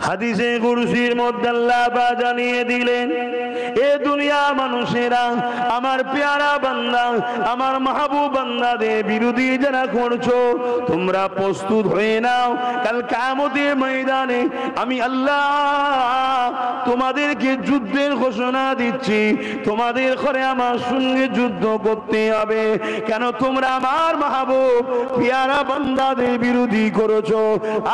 হাদিসে কুরসির মধ্যে আল্লাহ পাক জানিয়ে দিলেন, এ দুনিয়া মানুষেরা আমার পেয়ারা বান্দা আমার মাহবুব বান্দাদের বিরোধী যারা করছো, তোমরা প্রস্তুত হয়ে নাও, কাল কিয়ামতের ময়দানে আমি আল্লাহ তোমাদেরকে যুদ্ধের ঘোষণা দিচ্ছি। তোমাদের করে আমার সঙ্গে যুদ্ধ করতে হবে। কেন? তোমরা আমার মাহবুব পেয়ারা বান্দাদের বিরোধী করেছো।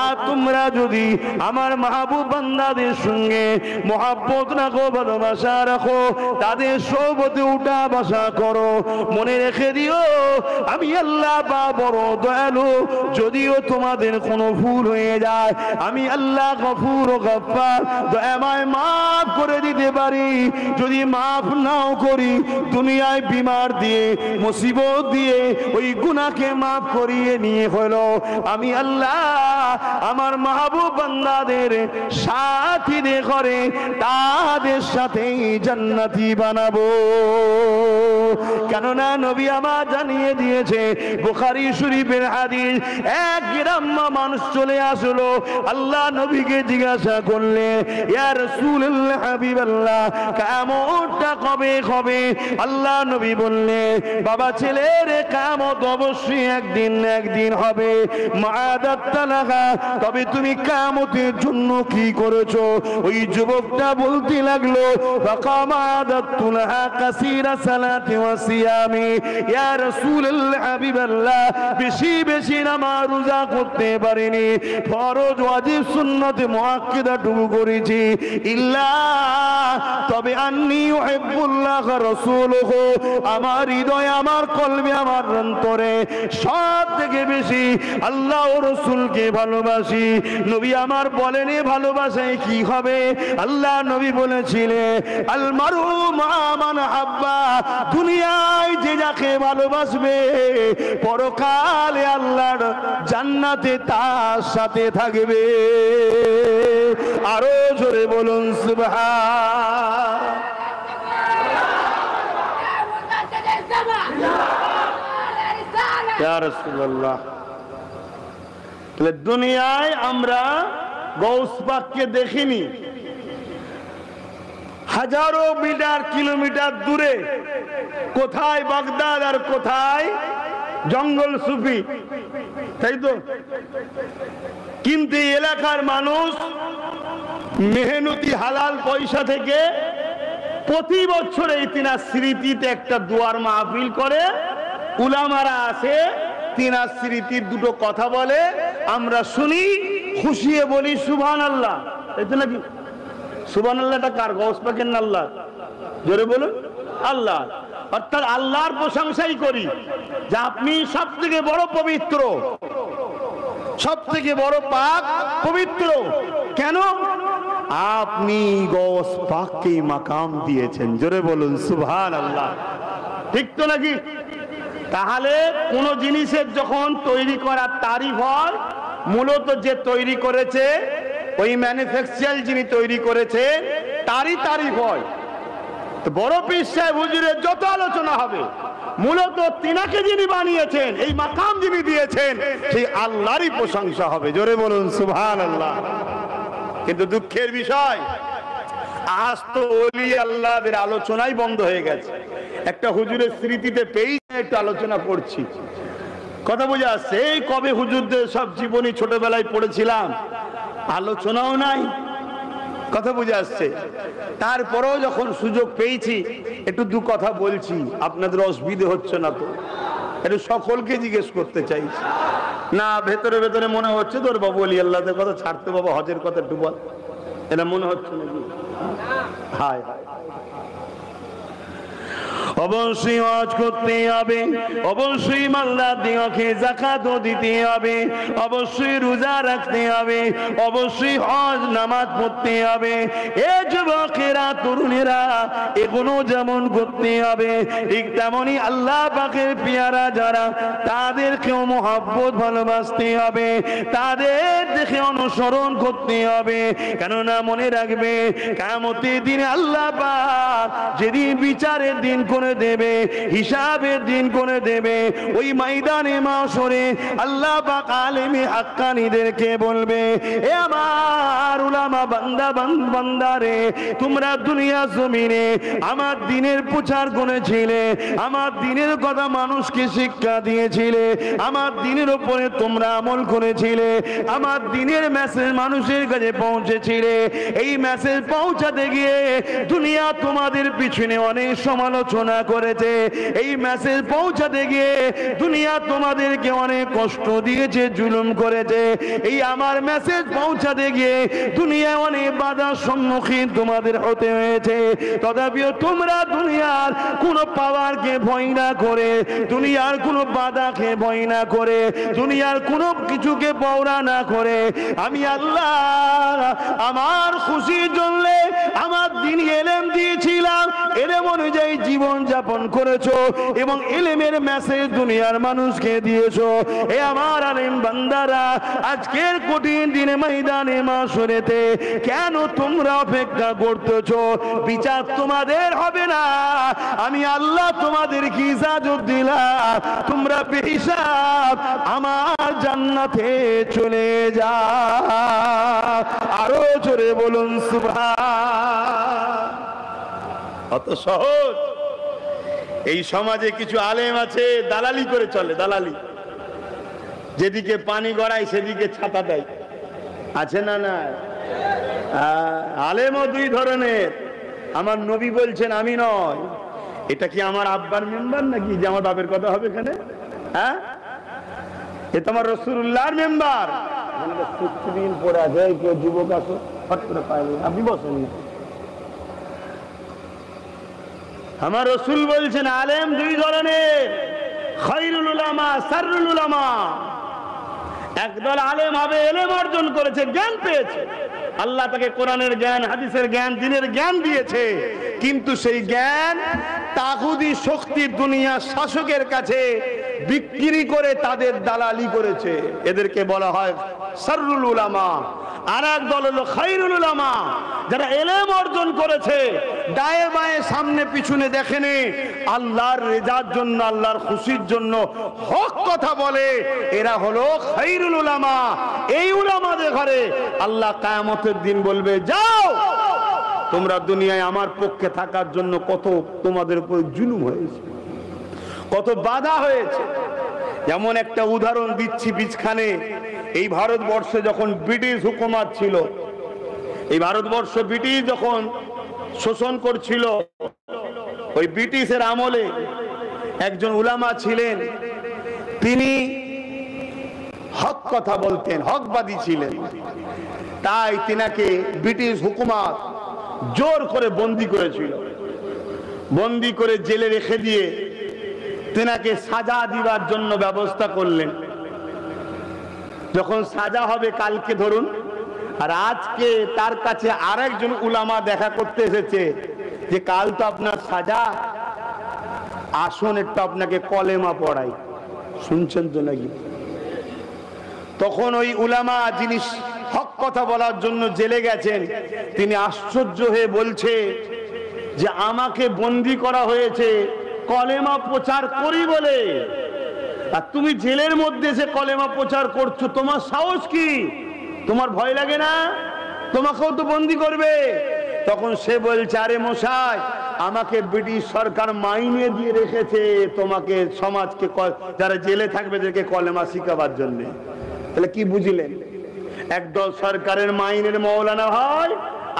আর তোমরা যদি আমার মাহবুব বান্দাদের সঙ্গে মহব্বত রাখো, ভালোবাসা রাখো, তাদের সোহবতে উঠা বসা করো, মনে রেখে দিও আমি আল্লাহ পাক বড় দয়ালু। যদিও তোমাদের কোনো ভুল হয়ে যায়, আমি আল্লাহ গফুর ও গফফার, দয়াময় মাফ করে দিতে পারি। যদি মাফ নাও করি, দুনিয়ায় বিমার দিয়ে মুসিবত দিয়ে ওই গুনাহকে মাফ করিয়ে নিয়ে হলো আমি আল্লাহ আমার মাহবুব বান্দাদের সাথীদের করে তাদের সাথেই জান্নাতি বানাবো। কেননা নবী আমার জানিয়ে দিয়েছে, বুখারী শরীফের হাদিস, এক গ্রাম্য মানুষ চলে আসলো, আল্লাহ নবীকে জিজ্ঞাসা করলে, ইয়া রাসূলুল্লাহ হাবিবাল্লাহ, কিয়ামতটা কবে হবে? আল্লাহ নবী বললে, বাবা ছেলের কিয়ামত অবশ্যই একদিন হবে। মা'আদাত্তালাহা, তবে তুমি কিয়ামতের জন্য কি করেছো? ওই যুবকটা বলতে লাগলো, ফাকামা আদাতুলাহা কাসীরা সালাতি ওয়া সিয়ামি, ইয়া রাসূলুল্লাহ হাবিবাল্লাহ, বেশি বেশি নামাজ রোজা করতে পারিনি, ফরজ ওয়াজিব সুন্নাত মুআক্কাদাটুকু করেছি, ইল্লা তবে আন্নী উহিব্বুল্লাহ ওয়া রাসূলুহু, আমার হৃদয়ে আমার কলবে আমার অন্তরে সব থেকে বেশি আল্লাহ ও রাসূলকে ভালোবাসি। নবী আমার বলেন, ভালোবাসায় কি হবে? আল্লাহ নবী বলেছিলেন, আল মারু মা মান হাব্বা, দুনিয়ায় যে যাকে ভালোবাসবে পরকালে আল্লাহর জান্নাতে তার সাথে থাকবে। আরো জোরে বলুন সুবহান। ইয়া রাসূলুল্লাহ, তাহলে দুনিয়ায় আমরা গৌস পাককে দেখিনি, হাজারো মিটার কিলোমিটার দূরে, কোথায় বাগদাদ আর কোথায় জঙ্গল সুফি, তাই তো? কিন্তু এলাকার মানুষ মেহনতি হালাল পয়সা থেকে প্রতি বছর এই তিনার স্মৃতিতে একটা দুয়ার মাহফিল করে, উলামারা আসে, তিনার স্মৃতির দুটো কথা বলে, আমরা শুনি, খুশিয়ে বলি সুবহানাল্লাহ। এই তো নাকি? সুবহানাল্লাহটা কার? গৌস পাকের না আল্লাহ? জোরে বলুন আল্লাহ। অর্থাৎ আল্লাহর প্রশংসাই করি যে আপনি সব থেকে বড় পবিত্র, সব থেকে বড় পাক পবিত্র। কেন? আপনি গৌস পাককে মাকাম দিয়েছেন। জোরে বলুন সুবহানাল্লাহ। ঠিক তো নাকি? তাহলে কোন জিনিসের যখন তৈরি করার তারিফ হয়, মূলত যে তৈরি করেছে, ওই ম্যানুফ্যাকচার যিনি তৈরি করেছে তারই তারিফ হয়। বড় পীর সাহেব হুজুরের যত আলোচনা হবে, মূলত তিনাকে যিনি বানিয়েছেন, এই মাকাম যিনি দিয়েছেন, সেই আল্লাহরই প্রশংসা হবে। জোরে বলুন সুবহানাল্লাহ। কিন্তু দুঃখের বিষয়, আজ তো ওলি আল্লাহদের আলোচনাই বন্ধ হয়ে গেছে। একটা হুজুরের স্মৃতিতে পেয়ে একটু আলোচনা করছি, কথা বোঝা আসছে। এই কবে হুজুরদের সব জীবনী ছোটবেলায় পড়েছিলাম, আলোচনাও নাই, কথা বুঝে আসছে। তারপরেও যখন সুযোগ পেয়েছি একটু দু কথা বলছি, আপনাদের অসুবিধে হচ্ছে না তো? একটু সকলকে জিজ্ঞেস করতে চাইছি। না ভেতরে ভেতরে মনে হচ্ছে তোর বাবু আলী আল্লাহদের কথা ছাড়তে, বাবা হজের কথা একটু বল, এটা মনে হচ্ছে নাকি? হায় হায়, অবশ্যই হজ করতে হবে, অবশ্যই মাল্লা দিওকে যাকাতও দিতে হবে, অবশ্যই রোজা রাখতে হবে, অবশ্যই হজ নামাজ পড়তে হবে। এ যুবকেরা, তরুণেরা, এগুলো যেমন করতে হবে, ঠিক তেমনি আল্লাহ পাকের পেয়ারা যারা, তাদেরকেও মহব্বত ভালোবাসতে হবে, তাদের দেখে অনুসরণ করতে হবে। কেননা মনে রাখবে, কিয়ামতের দিনে আল্লাহ পাক যেদিন বিচারের দিন করে দেবে, হিসাবের দিন করে দেবে, ওই ময়দানে মাশরে আল্লাহ পাক আলেমে হাক্কানীদেরকে বলবে, এ আমার উলামা আমার বান্দা বান্দারে, তোমরা দুনিয়া জমিনে আমার দ্বীনের প্রচার করেছিলে, আমার দ্বীনের কথা মানুষকে শিক্ষা দিয়েছিলে, আমার দ্বীনের উপরে তোমরা আমল করেছিলে, আমার দ্বীনের মেসেজ মানুষের কাছে পৌঁছেছিলে। এই মেসেজ পৌঁছাতে গিয়ে দুনিয়া তোমাদের পিছনে অনেক সমালোচনা করেছে, এই মেসেজ পৌঁছাতে গিয়ে দুনিয়া তোমাদেরকে অনেক কষ্ট দিয়েছে, জুলুম করেছে। এই আমার মেসেজ পৌঁছাতে গিয়ে দুনিয়ায় অনেক বাধার সম্মুখীন তোমাদের হতে হয়েছে। তথাপিও তোমরা দুনিয়ার কোনো পাওয়ারকে ভয় না করে, দুনিয়ার কোনো বাধাকে ভয় না করে, দুনিয়ার কোনো কিছুকে পৌঁছা না করে আমি আল্লাহ আমার খুশির জন্য আমার দ্বীন ইলম দিয়েছিলাম, ইলম অনুযায়ী জীবন যাপন করেছো এবং ইলমের মেসেজ দুনিয়ার মানুষকে দিয়েছো। এ আমার আলেম বান্দারা, আজকের কঠিন দিনে ময়দানে মাশরেতে কেন তোমরা অপেক্ষা করতেছো? বিচার তোমাদের হবে না, আমি আল্লাহ তোমাদেরকে ইজাজত দিলাম, তোমরা বেহিসাব আমার জান্নাতে চলে যাও। আরো জোরে বলুন সুবহান। অত সহজ? এই সমাজে কিছু আলেম আছে দালালি করে চলে, দালালি, যেদিকে পানি গড়ায় সেদিকে ছাতা দেয়, আছে না? না, আলেমও দুই ধরনের। আমার নবী বলছেন আমি নয়। এটা কি আমার আব্বার মেম্বার নাকি যে আমার বাপের কথা হবে এখানে? হ্যাঁ, এ তো আমার রাসূলুল্লাহর মেম্বার। পরে আছে কেউ যুবক আসো, হট করে পাইলে আপনি বসেন। আমার রাসূল বলছেন আলেম দুই ধরনের, খায়রুল উলামা, শাররুল উলামা। একদল আলেম হবে, ইলম অর্জন করেছে, জ্ঞান পেয়েছে, আল্লাহ তাকে কোরআনের জ্ঞান, হাদিসের জ্ঞান, দ্বীনের জ্ঞান দিয়েছে, কিন্তু সেই জ্ঞান তাগুতি শক্তির দুনিয়ার শাসকের কাছে বিক্রি করে তাদের দালালি করেছে। এদেরকে বলা হয় শাররুল উলামা। আর এক দল হলো খায়রুল উলামা, যারা ইলম অর্জন করেছে, ডায়ে বায়ে সামনে পিছনে দেখেনি, আল্লাহর রেজার জন্য, আল্লাহর খুশির জন্য হক কথা বলে। এরা হলো খায়রুল উলামা। এই উলামাদের ঘরে আল্লাহ কিয়ামতের দিন বলবে, যাও তোমরা দুনিয়ায় আমার পক্ষে থাকার জন্য কত তোমাদের উপর জুলুম হয়েছে, কত বাধা হয়েছে। যেমন একটা উদাহরণ দিচ্ছি, বিছখানে এই ভারতবর্ষে যখন ব্রিটিশ হুকুমত ছিল, এই ভারতবর্ষ ব্রিটিশ যখন শোষণ করছিল, ওই ব্রিটিশের আমলে একজন উলামা ছিলেন, তিনি হক কথা বলতেন, হকবাদী ছিলেন। তাই তিনাকে ব্রিটিশ হুকুমত জোর করে বন্দী করেছিল, বন্দী করে জেলে রেখে দিয়ে তিনাকে সাজা দিবার জন্য ব্যবস্থা করলেন। যখন সাজা হবে কালকে ধরুন, আর আজকে তার কাছে আরেকজন উলামা দেখা করতে এসেছে যে কাল তো আপনার সাজা, আসুন একটু আপনাকে কলেমা পড়াই। শুনছেন তো নাকি? তখন ওই উলামা যিনি হক কথা বলার জন্য জেলে গেছেন, তিনি আশ্চর্য হয়ে বলছে যে আমাকে বন্দী করা হয়েছে কলেমা প্রচার করি বলে, আর তুমি জেলের মধ্যে এসে কলেমা প্রচার করছো, তোমার সাহস কি? তোমার ভয় লাগে না? তোমাকেও তো বন্দী করবে। তখন সে বলছে, আরে মশাই, আমাকে ব্রিটিশ সরকার মাইনে দিয়ে রেখেছে তোমাকে, সমাজকে, যারা জেলে থাকবে তাদেরকে কলেমা শিখাবার জন্য। তাহলে কি বুঝলেন? একদল সরকারের মাইনের মৌলানা হয়,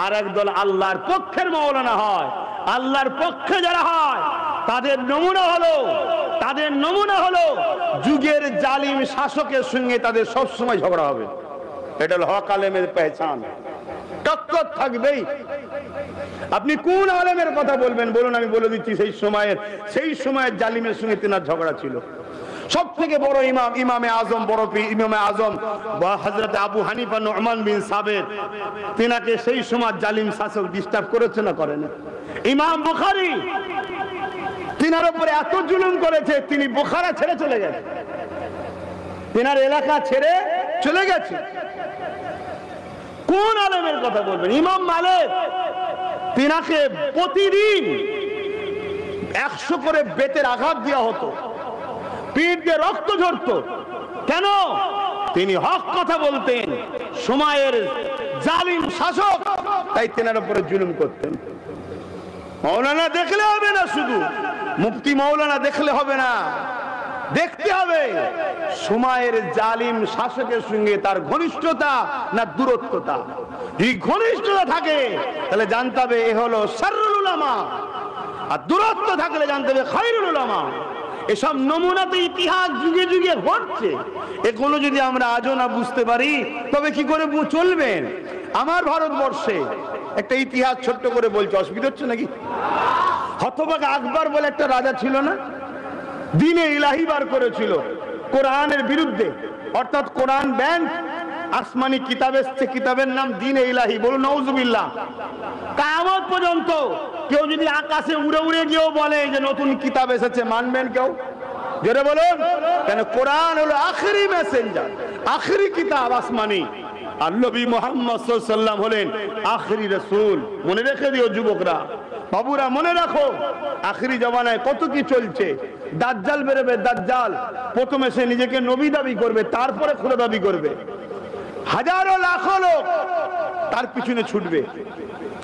আর একদল আল্লাহর পক্ষের মৌলানা হয়। আল্লাহর পক্ষে যারা হয় তাদের নমুনা হলো যুগের জালিম শাসকের সঙ্গে তাদের সবসময় ঝগড়া হবে। এটা হলো হক আলেমের পেহচান, টক্কর থাকবেই। আপনি কোন আলেমের কথা বলবেন বলুন, আমি বলে দিচ্ছি সেই সময়ের জালিমের সঙ্গে তেনার ঝগড়া ছিল। সব থেকে বড় ইমামে আজম হযরত আবু হানিফা নু'মান বিন সাবিত, তিনাকে সেই সময় জালিম শাসক ডিস্টার্ব করেছে না করে না? ইমাম বুখারী তিনার উপরে এত জুলুম করেছে, তিনি বুখারা ছেড়ে চলে গেছে, তিনার এলাকা ছেড়ে চলে গেছে। কোন আলেমের কথা বলবেন? ইমাম মালিক, তিনাকে প্রতিদিন 100 করে বেতের আঘাত দেওয়া হতো, পিঠ দিয়ে রক্ত ঝরত। কেন? তিনি হক কথা বলতেন, সময়ের জালিম শাসক, তাই তেনার উপরে জুলুম করতেন। মৌলানা দেখলে হবে না, শুধু মুফতি মৌলানা দেখলে হবে না, দেখতে হবে সময়ের জালিম শাসকের সঙ্গে তার ঘনিষ্ঠতা না দূরত্বতা। যদি ঘনিষ্ঠতা থাকে তাহলে জানতে হবে এ হলো শাররুল উলামা, আর দূরত্ব থাকলে জানতে হবে খায়রুল উলামা। এসব নমুনাতে ইতিহাস যুগে যুগে ঘটছে, এগুলো যদি আমরা আজও না বুঝতে পারি তবে কি করে চলবেন? আমার ভারতবর্ষে একটা ইতিহাস ছোট্ট করে বলছে, অসুবিধা হচ্ছে নাকি? হতভাগা আকবর বলে একটা রাজা ছিল না, দ্বীনে ইলাহি বার করেছিল কোরআনের বিরুদ্ধে, অর্থাৎ কোরআন ব্যান, আসমানি কিতাব এসছে, কিতাবের নাম দ্বীনে ইলাহি। বলুন নাউজুবিল্লাহ। কিয়ামত পর্যন্ত কেউ যদি আকাশে উড়ে উড়ে গিয়েও বলে যে নতুন কিতাব এসেছে, মানবেন কেউ? জোরে বলুন। কেন? কোরআন হলো আখেরি মেসেঞ্জার, আখেরি কিতাব আসমানি, আর নবী মুহাম্মদ সাল্লাল্লাহু আলাইহি ওয়াসাল্লাম হলেন আখেরি রাসূল। মনে রেখে দিও যুবকরা, বাবুরা মনে রাখো, আখেরি জমানায় কত কি চলছে। দাজ্জাল বেরোবে, দাজ্জাল প্রথমে সে নিজেকে নবী দাবি করবে, তারপরে খোদা দাবি করবে। হাজারো লাখো লোক তার পিছনে ছুটবে,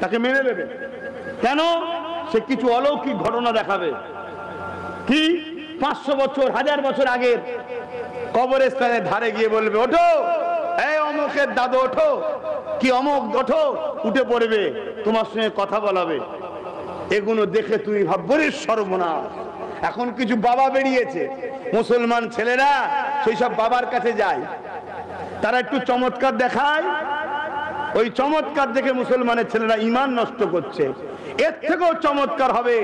তাকে মেনে নেবে। কেন? সে কিছু অলৌকিক ঘটনা দেখাবে। কি? 500 বছর 1000 বছর আগের কবরস্থানের ধারে গিয়ে বলবে, ওঠো এই অমুকের দাদু, ওঠো, কি অমুক, ওঠো, উঠে পড়বে, তোমার সঙ্গে কথা বলাবে। এগুলো দেখে তুই ভাববি সর্বনাশ। এখন কিছু বাবা বেরিয়েছে, মুসলমান ছেলেরা সেই সব বাবার কাছে যায়, তারা একটু চমৎকার দেখায়, ওই চমৎকার দেখে মুসলমানের ছেলেরা ঈমান নষ্ট করছে। এর থেকেও চমৎকার হবে,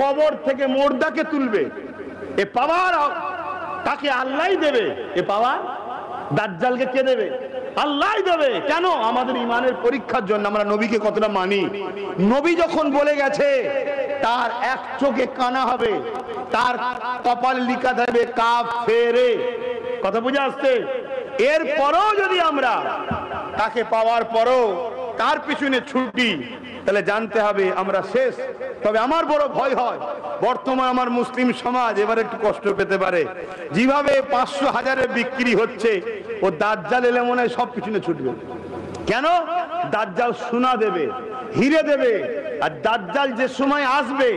কবর থেকে মুর্দাকে তুলবে। এ পাওয়ার তাকে আল্লাহই দেবে, এ পাওয়ার দাজ্জালকে কে দেবে? আল্লাহই দেবে। কেন? আমাদের ঈমানের পরীক্ষার জন্য। আমরা নবীকে কতটা মানি। নবী যখন বলে গেছে তার এক চোখে কানা হবে, তার কপাল লিখা থাকবে কাফেরে। কথা বুঝে আসছে? এরপরও যদি আমরা তাকে পাওয়ার পরও তার পিছনে ছুটি, তাহলে জানতে হবে আমরা শেষ। তবে আমার বড় ভয় হয়, বর্তমান আমার মুসলিম সমাজ এবার একটু কষ্ট পেতে পারে। যেভাবে 500 1000-এ বিক্রি হচ্ছে, ও দাজ্জাল এলে মনে হয় সব পিছনে ছুটবে। কেন? দাজ্জাল সোনা দেবে, হিরে দেবে, আর দাজ্জাল যে সময় আসবে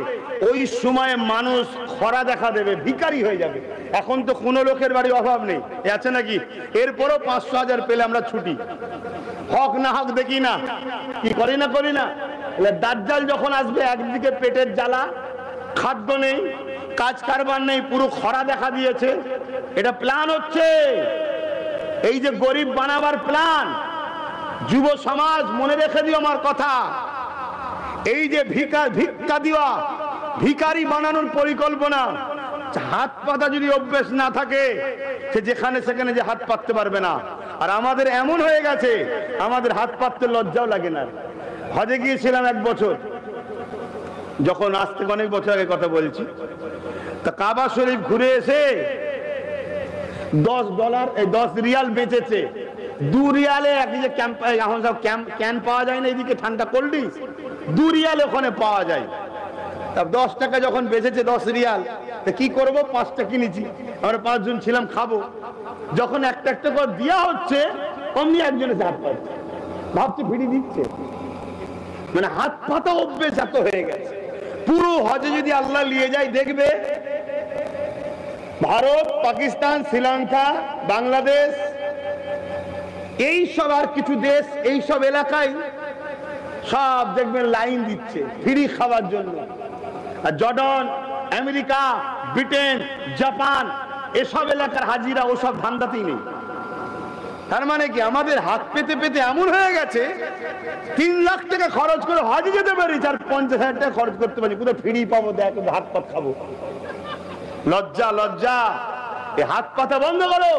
ওই সময়ে মানুষ খরা দেখা দেবে, ভিখারি হয়ে যাবে। এখন তো কোনো লোকের বাড়ি অভাব নেই, আছে নাকি? এরপরও 500 1000 পেলে আমরা ছুটি, হক না হক দেখি না, কি করি না করি না। দাজ্জাল যখন আসবে, একদিকে পেটের জ্বালা, খাদ্য নেই, কাজ কারবার নেই, পুরো খরা দেখা দিয়েছে। এটা প্ল্যান হচ্ছে, এই যে গরিব বানাবার প্ল্যান। যুব সমাজ মনে রেখে দিও আমার কথা, এই যে ভিক্ষা দেওয়া, ভিখারি বানানোর পরিকল্পনা, হাত পাতা যদি অভ্যেস না থাকে, সে যেখানে সেখানে যে হাত পাততে পারবে না। আর আমাদের এমন হয়ে গেছে, আমাদের হাত পাততে লজ্জাও লাগে না। হজে গিয়েছিলাম 1 বছর, যখন আজ থেকে অনেক বছর আগে কথা বলছি, তা কাবা শরীফ ঘুরে এসে $10 রিয়াল বেঁচেছে। 2 রিয়ালে একদিকে এখন সব ক্যান পাওয়া যায় না, এদিকে ঠান্ডা কোল্ড ড্রিঙ্কস 2 রিয়ালে ওখানে পাওয়া যায়। তা 10 টাকা যখন বেঁচেছে 10 রিয়াল, তা কি করবো, 5টা কিনেছি। আমরা 5 জন ছিলাম, খাবো। যখন একটা একটা করে দেওয়া হচ্ছে, অমনি একজনে হাত পাচ্ছে, ভাবতে ফিরে দিচ্ছে। মানে হাত পাতা অভ্যেস এত হয়ে গেছে। পুরো হজে যদি আল্লাহ নিয়ে যায়, দেখবে ভারত, পাকিস্তান, শ্রীলঙ্কা, বাংলাদেশ, এই সব আর কিছু দেশ, এই সব এলাকায় সব দেখবেন লাইন দিচ্ছে ফ্রি খাওয়ার জন্য। আর জর্ডান, আমেরিকা, ব্রিটেন, জাপান, এসব এলাকার হাজিরা ওসব ধান্দাতেই নেই। তার মানে কি, আমাদের হাত পেতে পেতে এমন হয়ে গেছে, 3 লাখ টাকা খরচ করে হজে যেতে পারি, 50,000 টাকা খরচ করতে পারি, কোথাও ফ্রি পাবো, দেখ হাত পাত খাবো। লজ্জা, লজ্জা। এই হাত পাতা বন্ধ করো।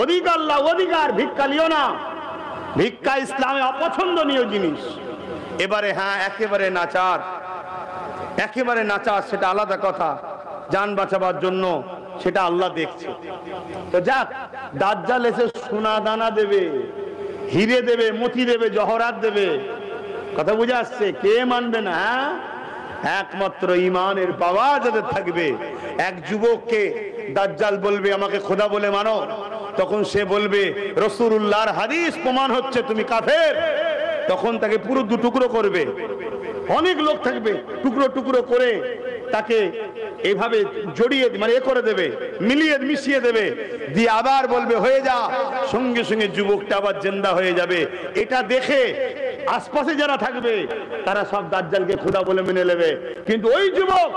অধিকার লাও, অধিকার। ভিক্ষা লিও না, ভিক্ষা ইসলামে অপছন্দনীয় জিনিস। এবারে হ্যাঁ, একেবারে নাচার, একেবারে নাচার, সেটা আলাদা কথা। জান বাঁচাবার জন্য সেটা আল্লাহ দেখছে। তো যাক, দাজ্জাল এসে সোনা দানা দেবে, হিরে দেবে, মতি দেবে, জহরাত দেবে। কথা বুঝে আসছে? কে মানবে না? একমাত্র ঈমানের পাওয়া যাদের থাকবে। এক যুবককে দাজ্জাল বলবে আমাকে খোদা বলে মানো, তখন সে বলবে রাসূলুল্লাহর হাদিস প্রমাণ হচ্ছে তুমি কাফের। তখন তাকে পুরো দু টুকরো করবে। অনেক লোক থাকবে, টুকরো টুকরো করে তাকে এইভাবে জড়িয়ে মানে এ করে দেবে, মিশিয়ে দেবে, দিয়ে আবার বলবে হয়ে যা। সঙ্গে সঙ্গে যুবকটা আবার জিন্দা হয়ে যাবে। এটা দেখে আশপাশে যারা থাকবে তারা সব দাজ্জালকে খোদা বলে মেনে নেবে, কিন্তু ওই যুবক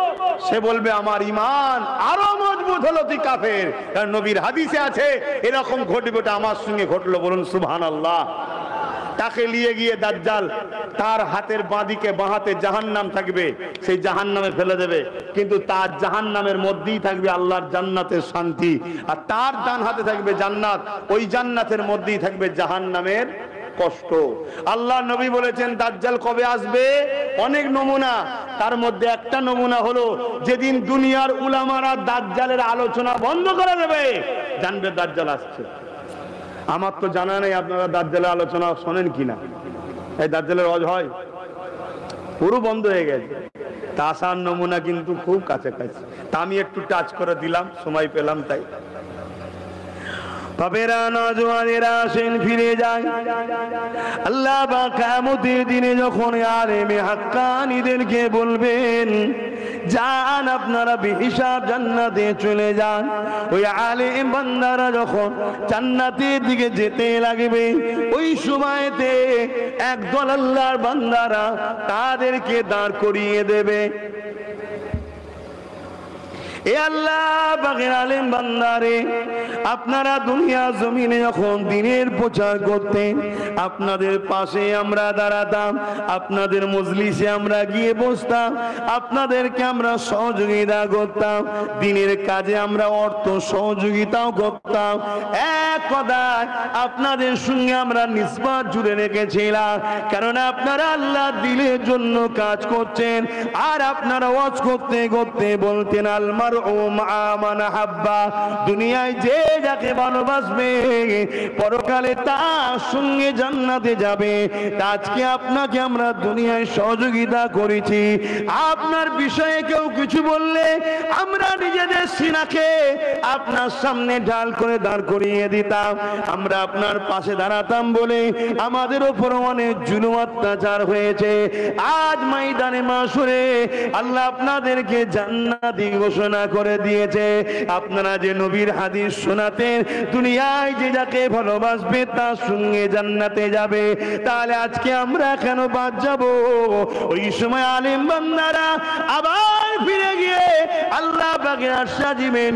সে বলবে আমার ঈমান আরো মজবুত হলো, তুই কাফের। কারণ নবীর হাদিসে আছে এরকম ঘটবে, ওটা আমার সঙ্গে ঘটলো, বলুন সুবহানাল্লাহ। তাকে নিয়ে গিয়ে দাজ্জাল তার হাতের বাঁদিকে বাঁ হাতে জাহান্নাম থাকবে, সেই জাহান্নামে ফেলে দেবে, কিন্তু তার জাহান্নামের মধ্যেই থাকবে আল্লাহর জান্নাতের শান্তি, আর তার ডান হাতে থাকবে জান্নাত, ওই জান্নাতের মধ্যেই থাকবে জাহান্নামের কষ্ট। আল্লাহ নবী বলেছেন দাজ্জাল কবে আসবে, অনেক নমুনা, তার মধ্যে একটা নমুনা হলো যেদিন দুনিয়ার উলামারা দাজ্জালের আলোচনা বন্ধ করে দেবে, জানবে দাজ্জাল আসছে। আমার তো জানা নেই আপনারা দাজ্জালের আলোচনা শোনেন কিনা। এই দাজ্জালের ওয়াজ হয়, পুরো বন্ধ হয়ে গেছে। তা আসার নমুনা কিন্তু খুব কাছাকাছি, তা আমি একটু টাচ করে দিলাম, সময় পেলাম তাই। বাবেরা নওজওয়ানেরা আসেন, ফিরে যায়। আল্লাহ পাক কিয়ামতের দিনে যখন আলেমে হাক্কানীদেরকে বলবেন যান আপনারা বেহিসাব জান্নাতে চলে যান, ওই আলেম বান্দারা যখন জান্নাতের দিকে যেতে লাগবে, ওই সময়তে একদল আল্লাহর বান্দারা তাদেরকে দাঁড় করিয়ে দেবে। এ আল্লাহ পাকের আলেম বান্দারে, আপনারা দুনিয়া জমিনে যখন দিনের প্রচার করতেন, আপনাদের পাশে আমরা দাঁড়াতাম, আপনাদের মজলিসে আমরা গিয়ে বসতাম, আপনাদেরকে আমরা সহযোগিতা করতাম, দিনের কাজে আমরা অর্থ সহযোগিতাও করতাম। এক কথায় আপনাদের সঙ্গে আমরা নিসবত জুড়ে রেখেছিলাম, কারণ আপনারা আল্লাহ দিলের জন্য কাজ করছেন। আর আপনারা ওয়াজ করতে করতে বলতেন আলমার দুনিয়ায় যে যাকে ভালোবাসবে পরকালে তার সঙ্গে জান্নাতে যাবে। আজকে আপনাকে আমরা দুনিয়ায় সহযোগিতা করেছি, আপনার বিষয়ে কেউ কিছু বললে আমরা নিজেদের সিনাকে আপনার সামনে ঢাল করে দাঁড় করিয়ে দিতাম, আমরা আপনার পাশে দাঁড়াতাম বলে আমাদের উপর অনেক জুলুম অত্যাচার হয়েছে। আজ ময়দানে মাশরে আল্লাহ আপনাদেরকে জান্নাতি ঘোষণা করে দিয়েছে। আপনারা যে নবীর হাদিস শোনাতেন দুনিয়ায় যে যাকে ভালোবাসবে তার সঙ্গে জান্নাতে যাবে, তাহলে আজকে আমরা কেন বাদ যাব? ওই সময় আলেম বান্দারা আবার ফিরে গিয়ে আল্লাহ পাকের আরশে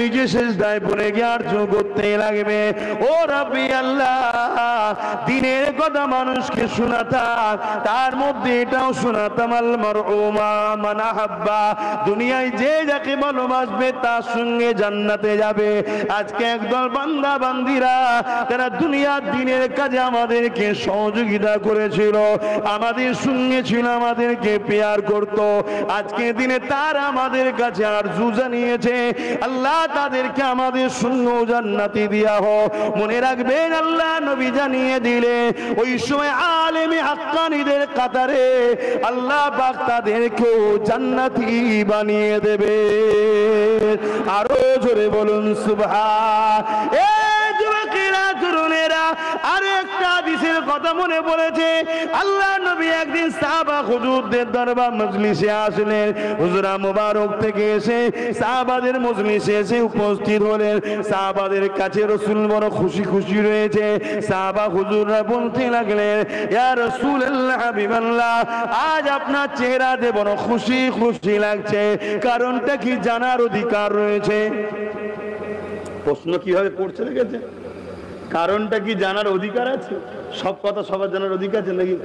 নিজে সিজদায় পড়ে গিয়ে আরজু করতে লাগবে, ও রাব্বি আল্লাহ, দিনের কথা মানুষকে শোনাতাম, তার মধ্যে এটাও শোনাতাম আল মারউ মা মান আহাব্বা, দুনিয়ায় যে যাকে ভালোবাসবে তার সঙ্গে জান্নাতে যাবে। আজকে একদল বান্দা বান্দিরা তারা দুনিয়ার দিনের কাজে আমাদেরকে সহযোগিতা করেছিল, আমাদের সঙ্গে ছিল, আমাদেরকে পেয়ার করত, আজকে দিনে তারা আমাদের কাছে আরজু জানিয়েছে, আল্লাহ তাদেরকে আমাদের সঙ্গে জান্নাতি দিয়া হোক। মনে রাখবেন আল্লাহ নবী জানিয়ে দিলে ওই সময় আলেমে হাক্কানীদের কাতারে আল্লাহ পাক তাদেরকেও জান্নাতি বানিয়ে দেবে। আরো জোরে বলুন সুবহান। এই যুবকেরা তরুণেরা আরো একটা হাদিসের কথা মনে পড়েছে। আল্লাহ নবী একদিন সাহাবা হুজুরদের দরবার মজলিসে আসলেন, হুজুরা মুবারক থেকে এসে সাহাবাদের মজলিসে এসে উপস্থিত হলেন। সাহাবাদের কাছে রাসূল বড় খুশি খুশি রয়েছে। সাহাবা হুজুররা বলতে লাগলেন, ইয়া রাসূলুল্লাহ হাবিবাল্লাহ, আজ আপনার চেহারাতে বড় খুশি খুশি লাগছে, কারণটা কি জানার অধিকার রয়েছে? প্রশ্ন কিভাবে করছে দেখেছে? কারণটা কি জানার অধিকার আছে? সব কথা সবার জানার অধিকার আছে নাকি?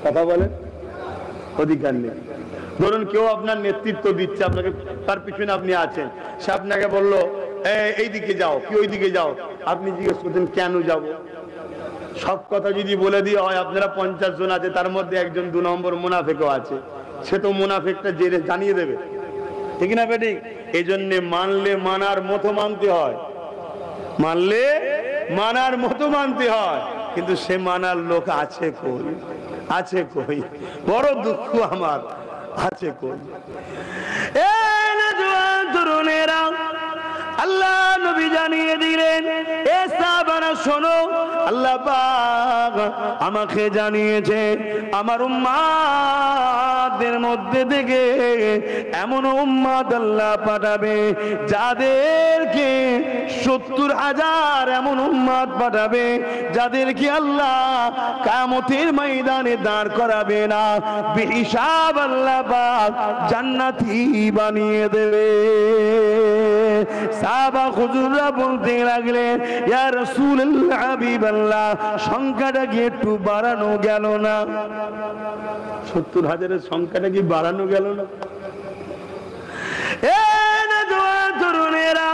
কথা বলে অধিকার নেই। ধরুন কেউ আপনার নেতৃত্ব দিচ্ছে, আপনাকে তার পিছনে আপনি আছেন, সে আপনাকে বললো এই দিকে যাও, কি ওই দিকে যাও, আপনি জিজ্ঞেস করছেন কেন যাব? সব কথা যদি বলে দিয়ে হয়, আপনারা 50 জন আছে, তার মধ্যে একজন 2 নম্বর মুনাফিকও আছে, সে তো মুনাফিকটা জেনে জানিয়ে দেবে, ঠিক না বেঠিক? এই জন্য মানলে মানার মতো মানতে হয়, মানলে মানার মতো মানতে হয়, কিন্তু সে মানার লোক আছে কই? আছে কই? বড় দুঃখ আমার, আছে কই? এই না জওয়ান তরুণেরা, আল্লাহ নবী জানিয়ে দিলেন, এ সাহাবারা শোনো, আল্লাহ পাক আমাকে জানিয়েছে আমার উম্মাদের মধ্যে থেকে এমন উম্মাদ আল্লাহ পাঠাবে যাদেরকে 70,000 এমন উম্মাদ পাঠাবে যাদেরকে আল্লাহ কিয়ামতের ময়দানে দাঁড় করাবে না, বেহিসাব আল্লাহ পাক জান্নাতি বানিয়ে দেবে। সাহাবা হুজুররা বলতে লাগলেন, ইয়া রাসূলুল্লাহ হাবিবাল্লাহ, সংখ্যাটা কি একটু বাড়ানো গেল না? 70,000-এর সংখ্যাটা কি বাড়ানো গেল না? তরুণেরা,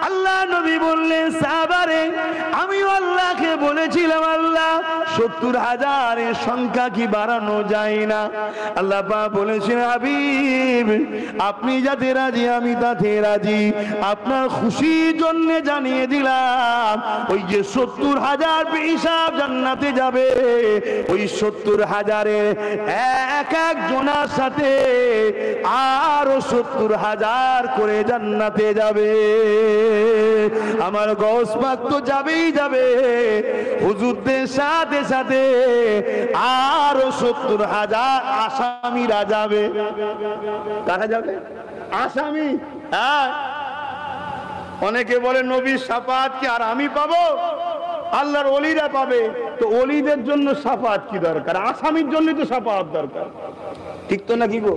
আল্লাহ নবী বললেন, সাহাবারে আমিও আল্লাহকে বলেছিলাম, আল্লাহ 70,000-এর সংখ্যা কি বাড়ানো যায় না? আল্লাহ পাক বলেছেন, হাবিব আপনি যাতে রাজি আমি তাতে রাজি, আপনার খুশির জন্য জানিয়ে দিলাম ওই যে 70,000 বেহিসাব জান্নাতে যাবে, ওই 70,000-এর এক এক জনার সাথে আরো 70,000 করে জান্নাতে যাবে। আমার গৌস পাক তো যাবেই যাবে, হুজুরদের সাথে সাথে আরো 70,000 আসামিরা যাবে। কারা যাবে? আসামি। হ্যাঁ, অনেকে বলে নবীর শাফাআত কি আর আমি পাবো? আল্লাহর ওলিরা পাবে। তো ওলিদের জন্য শাফাআত কি দরকার? আসামির জন্য তো শাফাআত দরকার, ঠিক তো নাকি গো?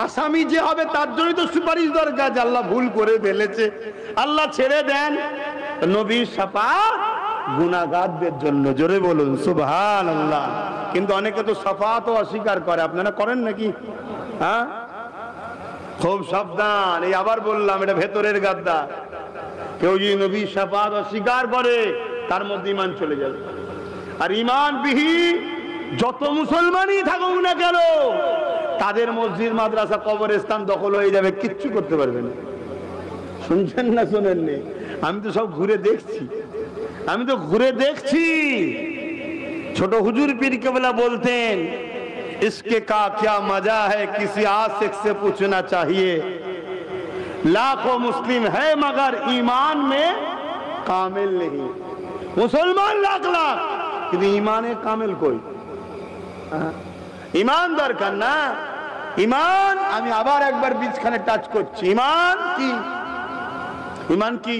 আসামি যে হবে তার জন্যই তো সুপারিশ দরকার, যে আল্লাহ ভুল করে ফেলেছে, আল্লাহ ছেড়ে দেন। নবীর শাফাআত গুনাহগারদের জন্য, জোরে বলুন সুবহানাল্লাহ। কিন্তু অনেকে তো শাফাআতও অস্বীকার করে, আপনারা করেন নাকি? হ্যাঁ, খুব সাবধান। এই আবার বললাম, এটা ভেতরের গাদ্দা। কেউ যদি নবীর শাফাআত অস্বীকার করে তার মধ্যে ঈমান চলে যাবে। আর ঈমান বিহীন যত মুসলমানই থাকুক না কেন, তাদের মসজিদ মাদ্রাসা কবরস্থান দখল হয়ে যাবে, কিচ্ছু করতে পারবে না। শুনছেন না শোনেননি? আমি তো সব ঘুরে দেখছি, আমি তো ঘুরে দেখছি। ছোট হুজুর পীর কেবলা বলতেন, इसके का क्या मजा है किसी आशिक से पूछना चाहिए, लाखों मुस्लिम है मगर ईमान में कामिल नहीं। मुसलमान लाख लाख কিন্তু ঈমানে কামিল কই? ঈমান দরকার না। ঈমান, আমি আবার একবার বীজখানে টাচ করছি। ঈমান কি? ঈমান কি?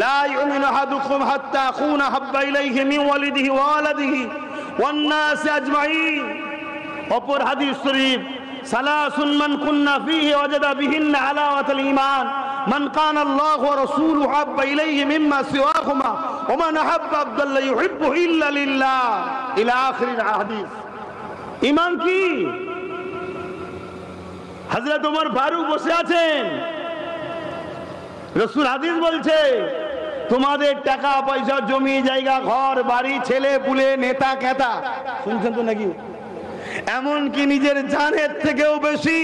লা ইউমিনু আহাদুকুম হাত্তা আকুনা হাব্বা ইলাইহি মিন ওয়ালিদিহি ওয়া ওয়ালাদিহি ওয়ান নাস আজমাইন। অপর হাদিস শরীফ, সালাসুন মান কুন্না ফীহি ওয়াজাদা বিহিন্না হালাওয়াতাল ঈমান, মান কানা আল্লাহু ওয়া রাসূলুহু হাব্বা ইলাইহি মিম্মা সিওয়াহুমা ওয়া মান আহাব্বা আবদাল লা ইউহিব্বুহু ইল্লা লিল্লাহ, ইলা আখিরিল হাদিস। ঈমান কি? হযরত ওমর ফারুক বসে আছেন, রাসূল হাদিস বলছে, তোমাদের টাকা পয়সা জমি জায়গা ঘর বাড়ি ছেলে পুলে নেতা কেতা, শুনছেন তো নাকি, এমনকি নিজের জানের থেকেও বেশি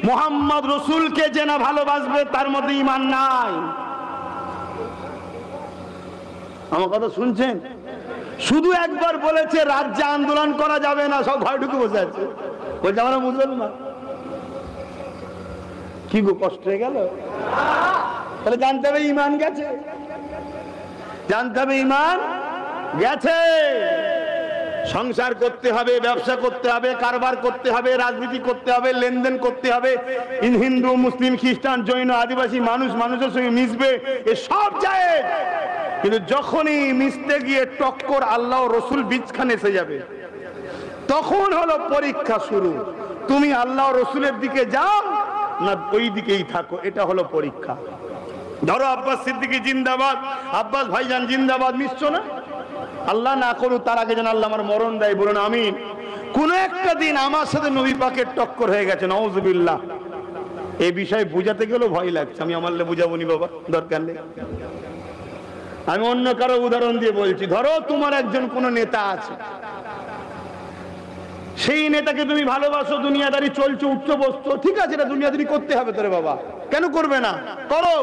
মুহাম্মদ রাসূলকে যে না ভালোবাসবে তার মধ্যে ঈমান নাই। আমার কথা শুনছেন? শুধু একবার বলেছে রাজ্যে আন্দোলন করা যাবে না, সব ঘরে ঢুকে বসে আছে, বলছে আমরা মুসলমান। কি গো, কষ্ট হয়ে গেল? তাহলে জানতে হবে ঈমান গেছে, জানতে হবে ঈমান গেছে। সংসার করতে হবে, ব্যবসা করতে হবে, কারবার করতে হবে, রাজনীতি করতে হবে, লেনদেন করতে হবে, হিন্দু মুসলিম খ্রিস্টান জৈন আদিবাসী মানুষ মানুষের সঙ্গে মিশবে, এ সব যায়। কিন্তু যখনই মিশতে গিয়ে টক্কর আল্লাহ রসুল বীজখানে এসে যাবে, তখন হলো পরীক্ষা শুরু। তুমি আল্লাহ রসুলের দিকে যাও না ওই দিকেই থাকো, এটা হলো পরীক্ষা। ধরো আব্বাস সিদ্দিকী জিন্দাবাদ, আব্বাস ভাইজান জিন্দাবাদ, মিশছো না? আল্লাহ না করুক তার আগে যেন আল্লাহ আমার মরণ দেয়, বলুন আমিন। কোন একটা দিন আমার সাথে নবী পাকের টক্কর হয়ে গেছে, নাউযুবিল্লাহ। এই বিষয়ে বুঝাতে গেলেও ভয় লাগছে, আমি আমারলে বুঝাবো নি বাবা, দরকার নেই। আমি অন্য কারো উদাহরণ দিয়ে বলছি। ধরো তোমার একজন কোন নেতা আছে, সেই নেতাকে তুমি ভালোবাসো, দুনিয়াদারি চলছে, উঠছো বসছো, ঠিক আছে, এটা দুনিয়াদারি করতে হবে তোরে বাবা, কেন করবে না, করো।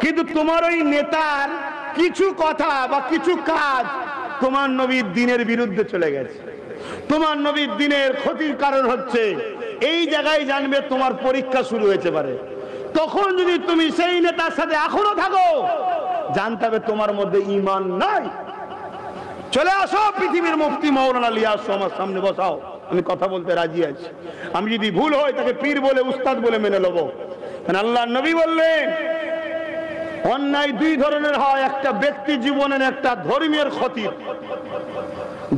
কিন্তু তোমার ওই নেতার কিছু কথা বা কিছু কাজ তোমার নবীর দ্বীনের বিরুদ্ধে চলে গেছে, তোমার নবীর দ্বীনের ক্ষতির কারণ হচ্ছে, এই জায়গায় জানবে তোমার পরীক্ষা শুরু হয়েছে পারে। তখন যদি তুমি সেই নেতার সাথে এখনো থাকো, জানতে হবে তোমার মধ্যে ঈমান নাই। চলে আসো, পৃথিবীর মুফতি মাওলানা লিয়াস আমার সামনে বসাও, আমি কথা বলতে রাজি আছি। আমি যদি ভুল হয় তাকে পীর বলে, উস্তাদ বলে মেনে নেব। কারণ আল্লাহর নবী বললেন অন্যায় দুই ধরনের হয়, একটা ব্যক্তি জীবনের, একটা ধর্মের ক্ষতির।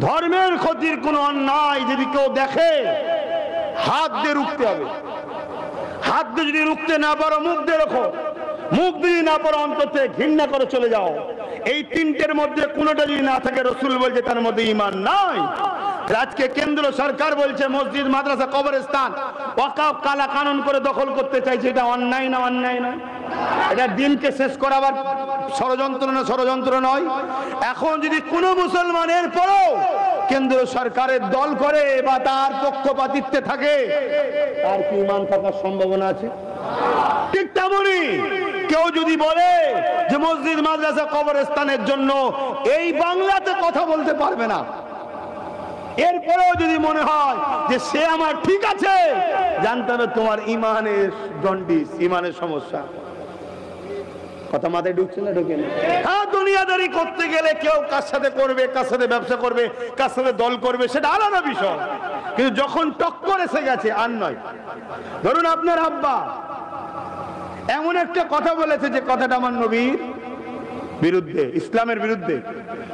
ধর্মের ক্ষতির কোন অন্যায় যদি কেউ দেখে, হাত দিয়ে রুখতে হবে। হাত দিয়ে যদি রুখতে না পারো, মুখ দিয়ে রাখো। মুখ দিয়ে না পারো, অন্তত ঘৃণা করে চলে যাও। এই তিনটের মধ্যে কোনোটা যদি না থাকে, রাসূল বলছে তার মধ্যে ঈমান নাই। আজকে কেন্দ্র সরকার বলছে মসজিদ, মাদ্রাসা, কবরস্থান ওয়াকফ কালা কানুন করে দখল করতে চাইছে। এটা অন্যায় না? অন্যায় নয়? এটা দিনকে শেষ করাবার ষড়যন্ত্র না? ষড়যন্ত্র নয়? এখন যদি কোনো মুসলমানের পরও কেন্দ্র সরকারের দল করে বা তার পক্ষপাতিত্বে থাকে, তার কি ঈমান থাকার সম্ভাবনা আছে? ঠিক তেমনই কেউ যদি বলে যে মসজিদ, মাদ্রাসা, কবরস্থানের জন্য এই বাংলাতে কথা বলতে পারবে না, এরপরেও যদি মনে হয় যে সে আমার ঠিক আছে, জানতে হবে তোমার ঈমানের জন্ডিস, ঈমানের সমস্যা। কথা মাথায় ঢুকছে না? ঢুকে না? হ্যাঁ, দুনিয়াদারি করতে গেলে কেউ কার সাথে করবে, কার সাথে ব্যবসা করবে, কার সাথে দল করবে, সেটা আলাদা বিষয়। কিন্তু যখন টক্কর এসে গেছে, আর নয়। ধরুন আপনার আব্বা এমন একটা কথা বলেছে যে কথাটা আমার নবীর বিরুদ্ধে, ইসলামের বিরুদ্ধে,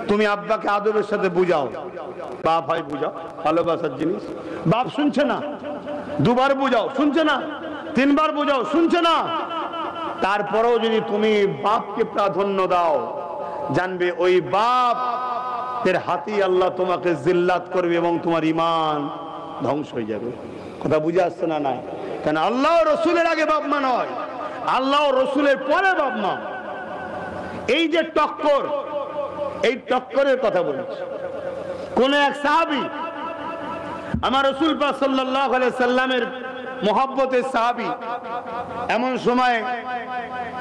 তুমি আব্বাকে আদবের সাথে বুঝাও। বাপ হয় বুঝাও, ভালোবাসার জিনিস। বাপ শুনছে না, দুবার বুঝাও, শুনছে না, তিনবার বুঝাও, শুনছে না। তারপরেও যদি তুমি বাপকে প্রাধান্য দাও, জানবে ওই বাপ এর হাতেই আল্লাহ তোমাকে জিল্লাত করবে এবং তোমার ঈমান ধ্বংস হয়ে যাবে। কথা বুঝে আসছে না? নাই। কেন? আল্লাহ রসুলের আগে বাপ মা নয়, আল্লাহ রসুলের পরে বাপ মা। এই যে টক্কর, এই টক্করের কথা বলছি। কোন এক সাহাবী, আমার রাসূল পাক সাল্লাল্লাহু আলাইহি সাল্লামের মহব্বতের সাহাবী, এমন সময়